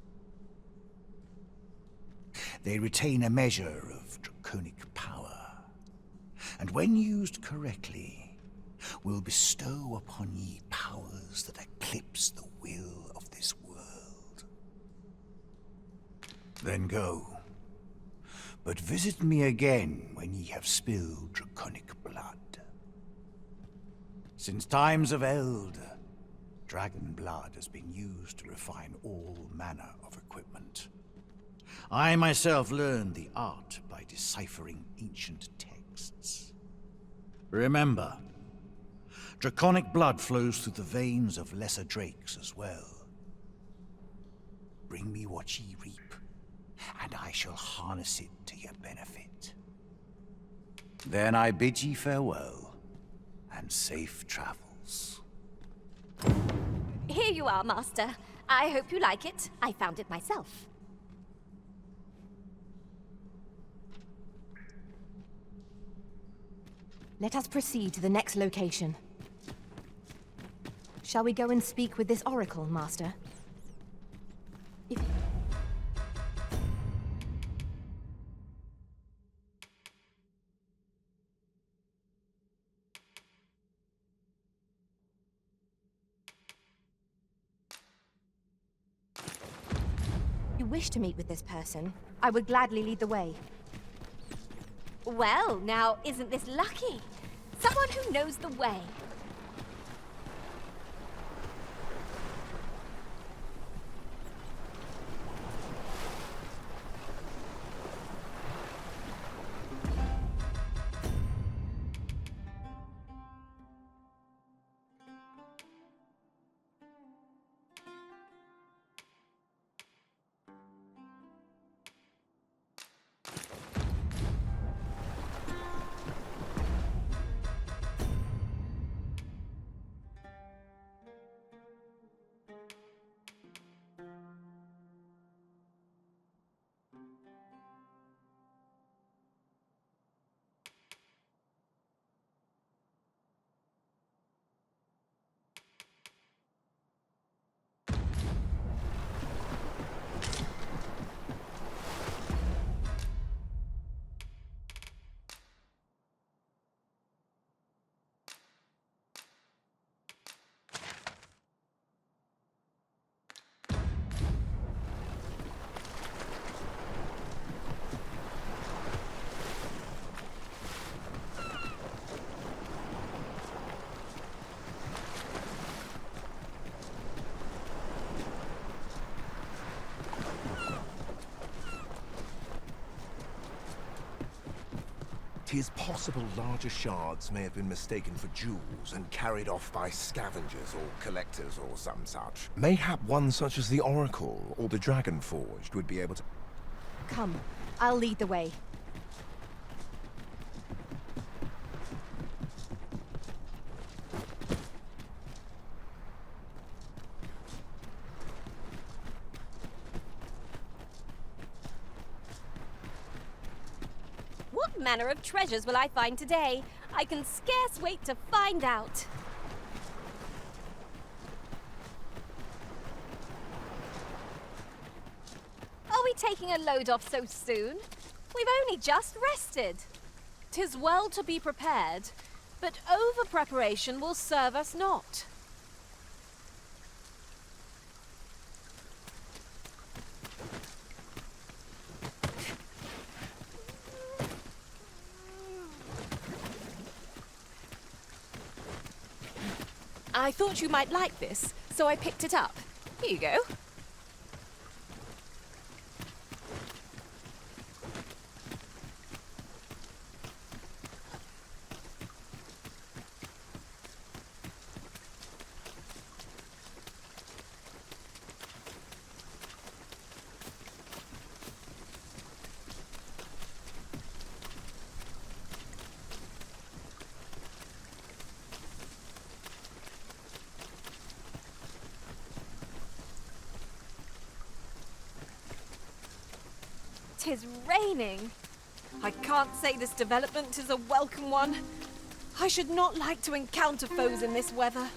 They retain a measure of draconic power, and when used correctly, will bestow upon ye powers that eclipse the will of this world. Then go. But visit me again when ye have spilled draconic blood. Since times of eld, dragon blood has been used to refine all manner of equipment. I myself learned the art by deciphering ancient texts. Remember, draconic blood flows through the veins of lesser drakes as well. Bring me what ye reap, and I shall harness it to your benefit. Then I bid ye farewell, and safe travels.
Here you are, Master. I hope you like it. I found it myself.
Let us proceed to the next location. Shall we go and speak with this oracle, Master? If you wish to meet with this person, I would gladly lead the way.
Well, now, isn't this lucky? Someone who knows the way.
Tis possible larger shards may have been mistaken for jewels and carried off by scavengers or collectors or some such. Mayhap one such as the Oracle or the Dragon Forged would be able to...
Come, I'll lead the way.
What manner of treasures will I find today? I can scarce wait to find out. Are we taking a load off so soon? We've only just rested.
'Tis well to be prepared, but over-preparation will serve us not. I thought you might like this, so I picked it up. Here you go.
Tis raining.
I can't say this development is a welcome one. I should not like to encounter foes in this weather.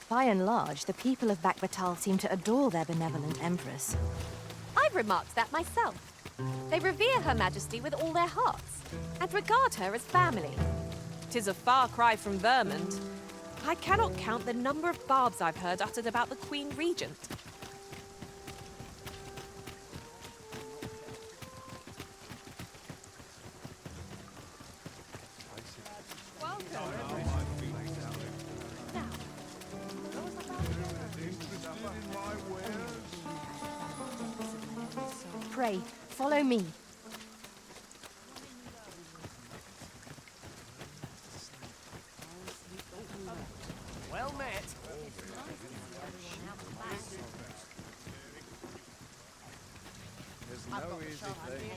By and large, the people of Battahl seem to adore their benevolent empress.
I've remarked that myself. They revere Her Majesty with all their hearts, and regard her as family.
'Tis a far cry from Vermont. I cannot count the number of barbs I've heard uttered about the Queen Regent.
Pray, follow me.
Well met.
There's no easy thing.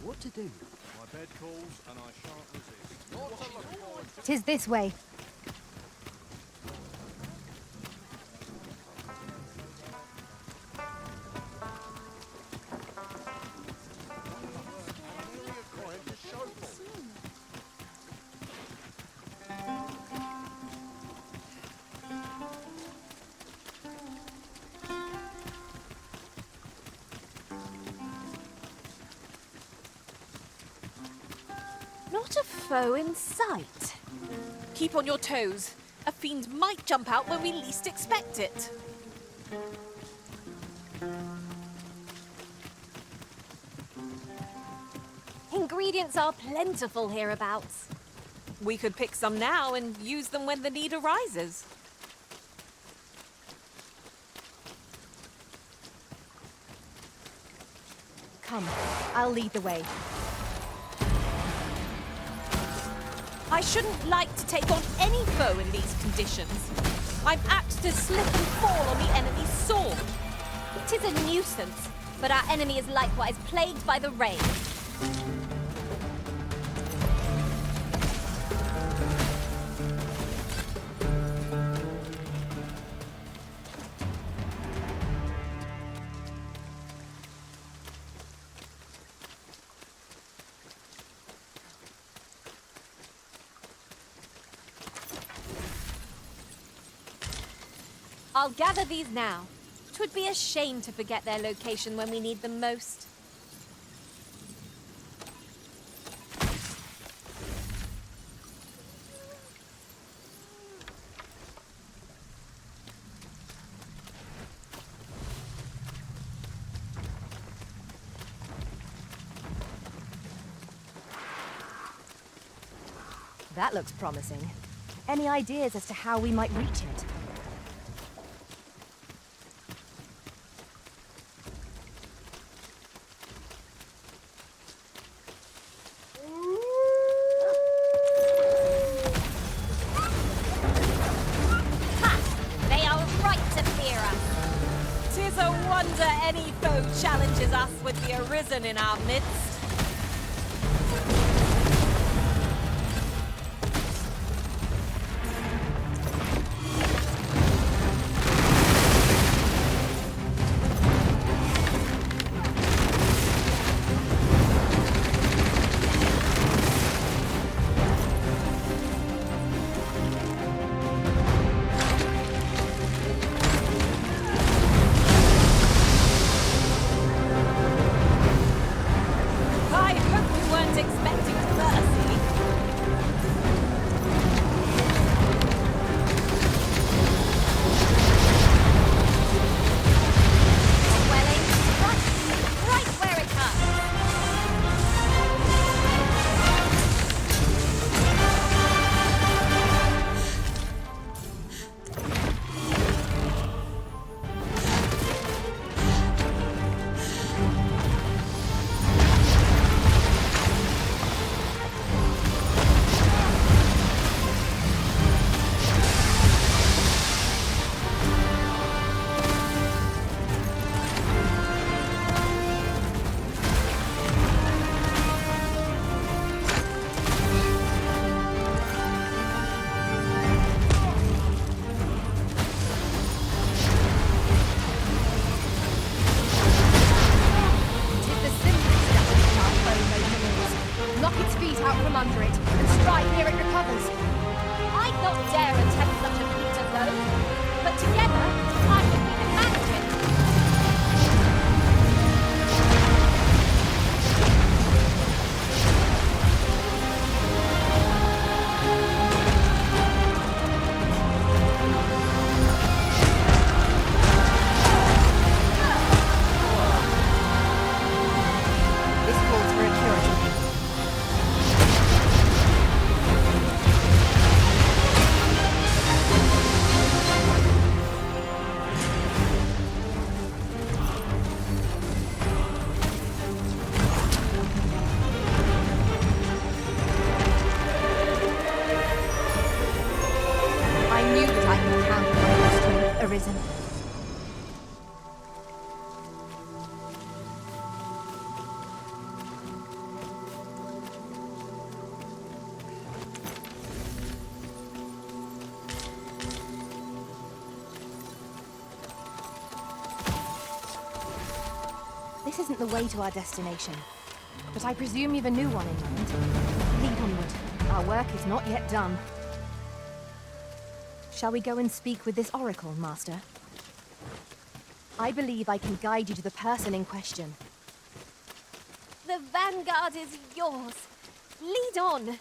What to do?
My bed calls and I shan't resist. Not to look forward to.
'Tis this way.
Not a foe in sight.
Keep on your toes. A fiend might jump out when we least expect it.
Ingredients are plentiful hereabouts.
We could pick some now and use them when the need arises.
Come, I'll lead the way.
I shouldn't like to take on any foe in these conditions. I'm apt to slip and fall on the enemy's sword.
'Tis a nuisance, but our enemy is likewise plagued by the rain. I'll gather these now. 'Twould be a shame to forget their location when we need them most.
That looks promising. Any ideas as to how we might reach it?
Challenges us with the Arisen in our midst.
knew that I could count on your strength, Arisen. This isn't the way to our destination, but I presume you've a new one in mind. Lead onward. Our work is not yet done. Shall we go and speak with this oracle, Master? I believe I can guide you to the person in question.
The vanguard is yours. Lead on.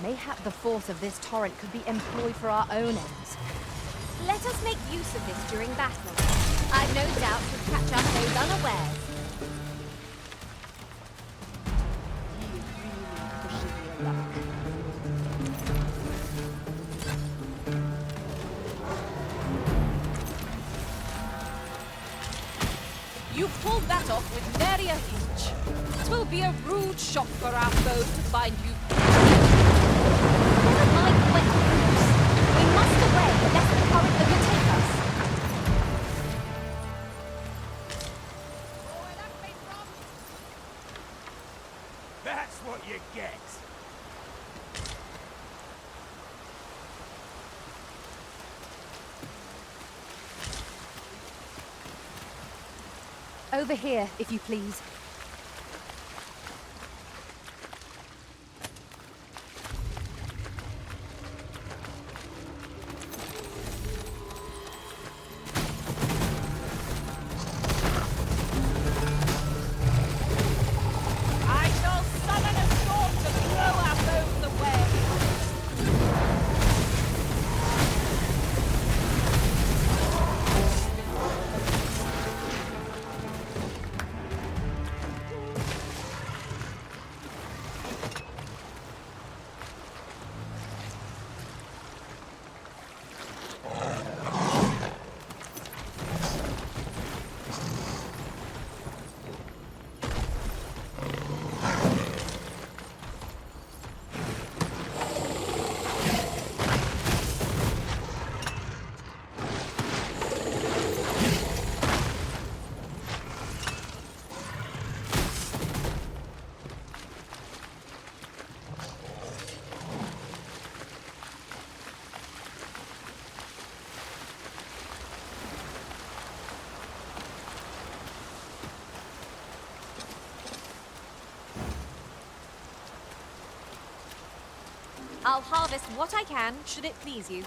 Mayhap the force of this torrent could be employed for our own ends.
Let us make use of this during battle. I've no doubt we'll catch up those unawares.
You pulled that off with nary a hitch. 'Twill be a rude shock for our foe to find you.
Never mind wet roofs. We must away lest the current overtake us.
That's what you get.
Over here, if you please.
I'll harvest what I can, should it please you.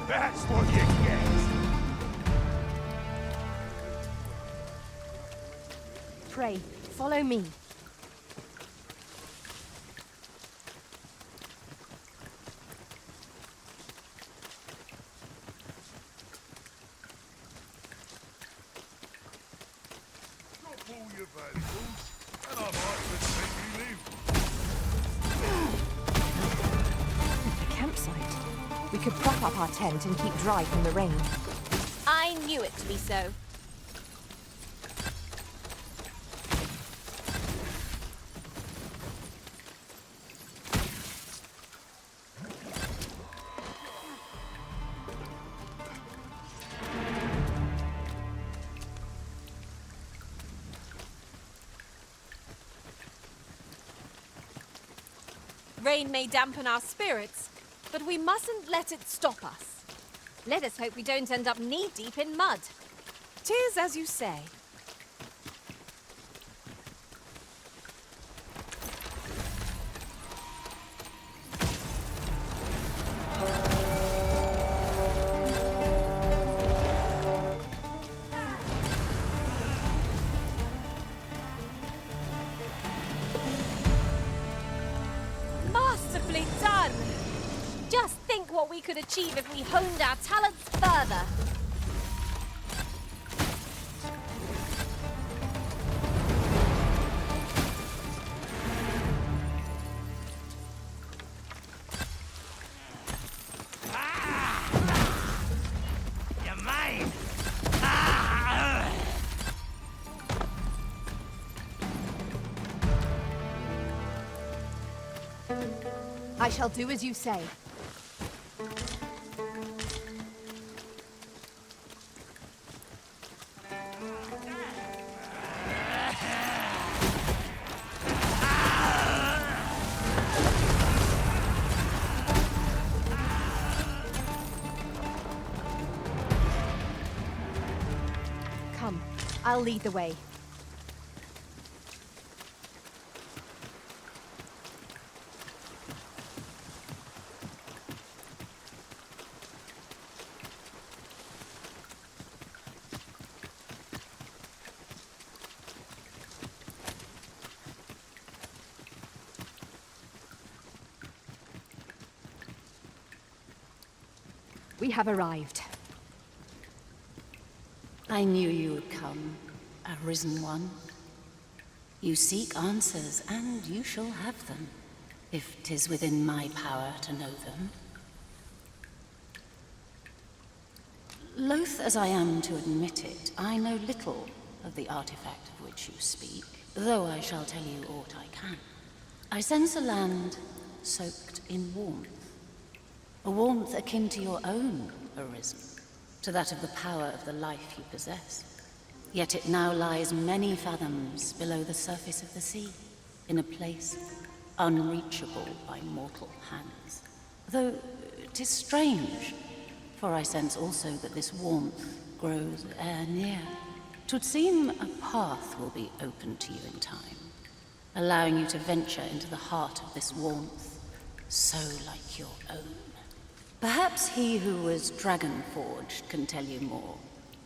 That's what you get.
Pray, follow me. Campsite. We could prop up our tent and keep dry from the rain.
I knew it to be so.
Rain may dampen our spirits, but we mustn't let it stop us.
Let us hope we don't end up knee-deep in mud.
'Tis as you say.
Masterfully done! Just think what we could achieve if we honed our talents further.
You're mine!
I shall do as you say. Come, I'll lead the way. We have arrived.
I knew you would come, Arisen one. You seek answers, and you shall have them, if 'tis within my power to know them. Loath as I am to admit it, I know little of the artifact of which you speak, though I shall tell you aught I can. I sense a land soaked in warmth. A warmth akin to your own, Arisen, to that of the power of the life you possess. Yet it now lies many fathoms below the surface of the sea, in a place unreachable by mortal hands. Though 'tis strange, for I sense also that this warmth grows ere near. 'Twould seem a path will be open to you in time, allowing you to venture into the heart of this warmth, so like your own. Perhaps he who was dragon-forged can tell you more.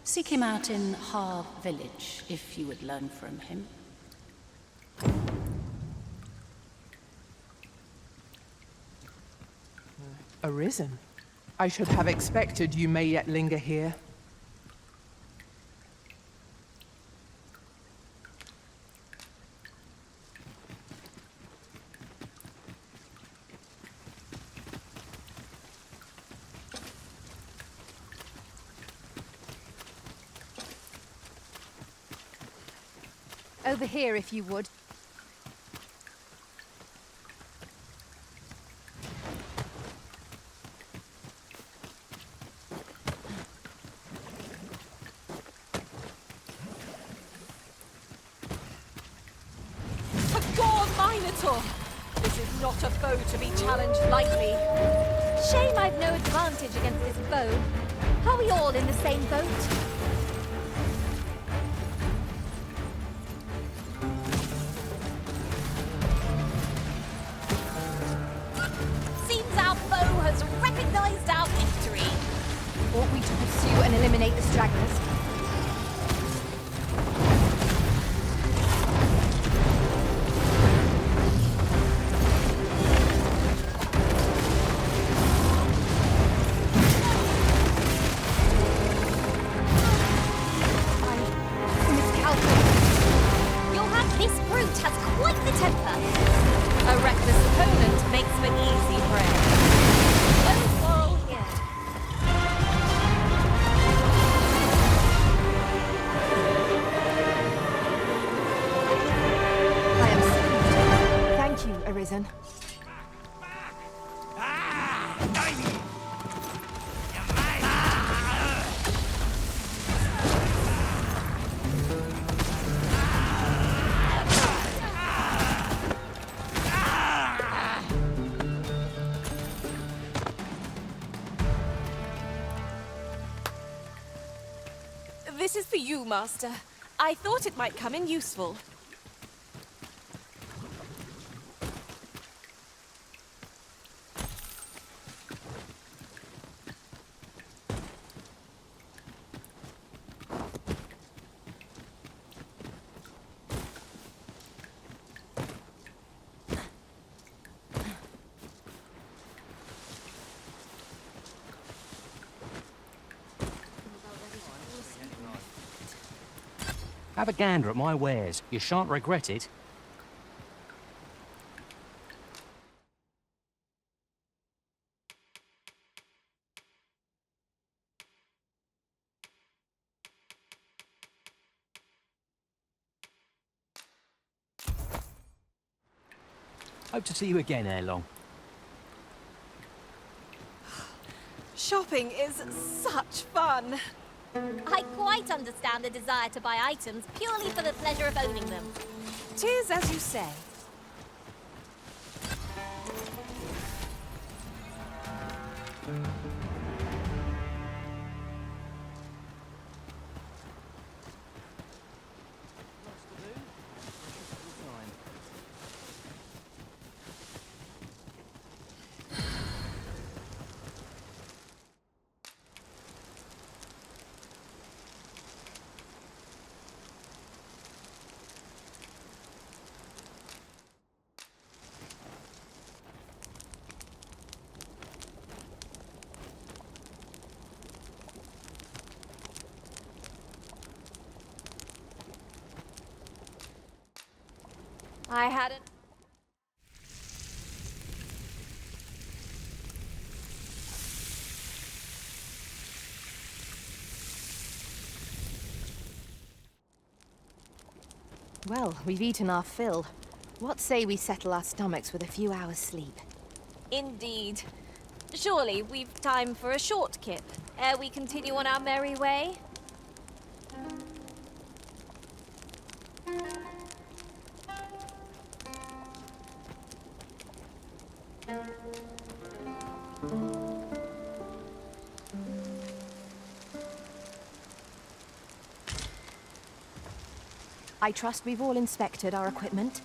Seek him out in Harv village, if you would learn from him.
Arisen? I should have expected you may yet linger here.
Over here, if you would.
Begone, Minotaur! This is not a foe to be challenged lightly.
Shame I've no advantage against this foe. Are we all in the same boat? Seems our foe has recognized our victory.
Ought we to pursue and eliminate the stragglers?
You'll have this brute has quite the temper. A reckless opponent makes for easy prey. No quarrel here.
I am saved. Thank you, Arisen.
you, Master. I thought it might come in useful.
Have a gander at my wares. You shan't regret it. Hope to see you again ere long.
Shopping is such fun.
I quite understand the desire to buy items purely for the pleasure of owning them.
'Tis as you say.
I hadn't.
Well, we've eaten our fill. What say we settle our stomachs with a few hours' sleep?
Indeed. Surely we've time for a short kip, ere we continue on our merry way?
I trust we've all inspected our equipment.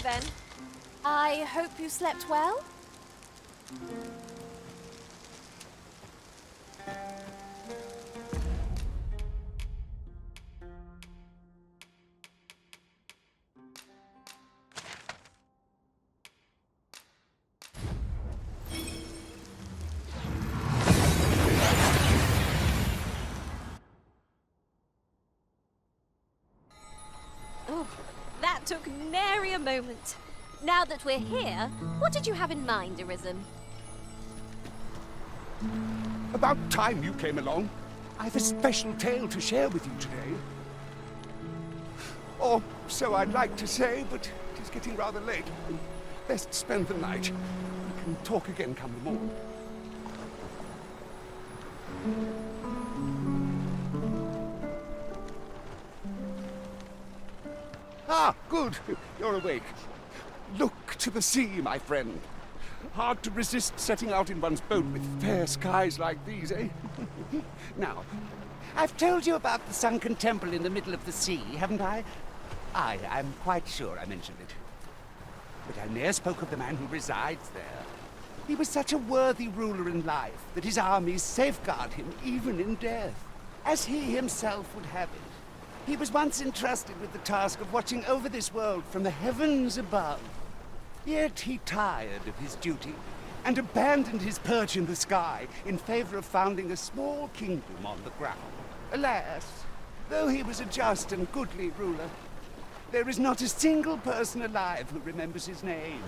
then. I hope you slept well? Oh, that took nary a moment. Now that we're here, what did you have in mind, Arisen?
About time you came along. I've a special tale to share with you today. Or so I'd like to say, but it is getting rather late. Best spend the night. We can talk again come the morn. Ah, good. You're awake. Look to the sea, my friend. Hard to resist setting out in one's boat with fair skies like these, eh? Now, I've told you about the sunken temple in the middle of the sea, haven't I? I'm quite sure I mentioned it. But I ne'er spoke of the man who resides there. He was such a worthy ruler in life that his armies safeguard him even in death, as he himself would have it. He was once entrusted with the task of watching over this world from the heavens above. Yet he tired of his duty and abandoned his perch in the sky in favor of founding a small kingdom on the ground. Alas, though he was a just and goodly ruler, there is not a single person alive who remembers his name.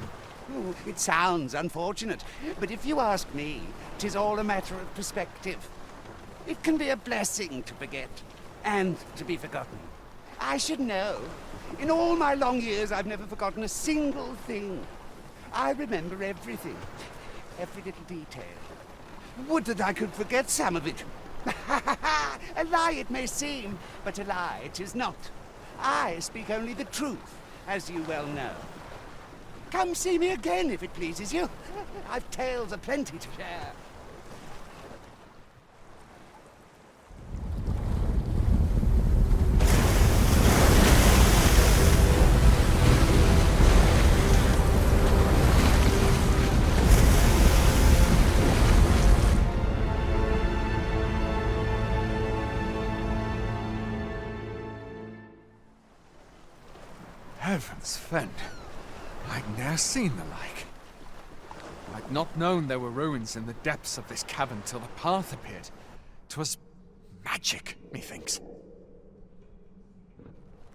Oh, it sounds unfortunate, but if you ask me, 'tis all a matter of perspective. It can be a blessing to forget, and to be forgotten. I should know. In all my long years, I've never forgotten a single thing. I remember everything, every little detail. Would that I could forget some of it. A lie it may seem, but a lie it is not. I speak only the truth, as you well know. Come see me again if it pleases you. I've tales aplenty to share.
Heavens fend, I'd ne'er seen the like. I'd not known there were ruins in the depths of this cavern till the path appeared. 'Twas magic, methinks.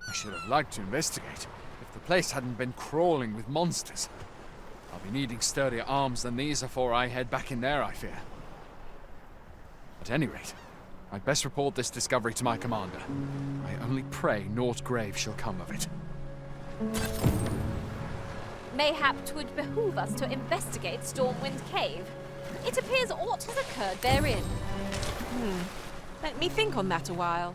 I should have liked to investigate, if the place hadn't been crawling with monsters. I'll be needing sturdier arms than these afore I head back in there, I fear. At any rate, I'd best report this discovery to my commander. I only pray naught grave shall come of it.
Mayhap 'twould behoove us to investigate Stormwind Cave. It appears aught has occurred therein.
Let me think on that a while.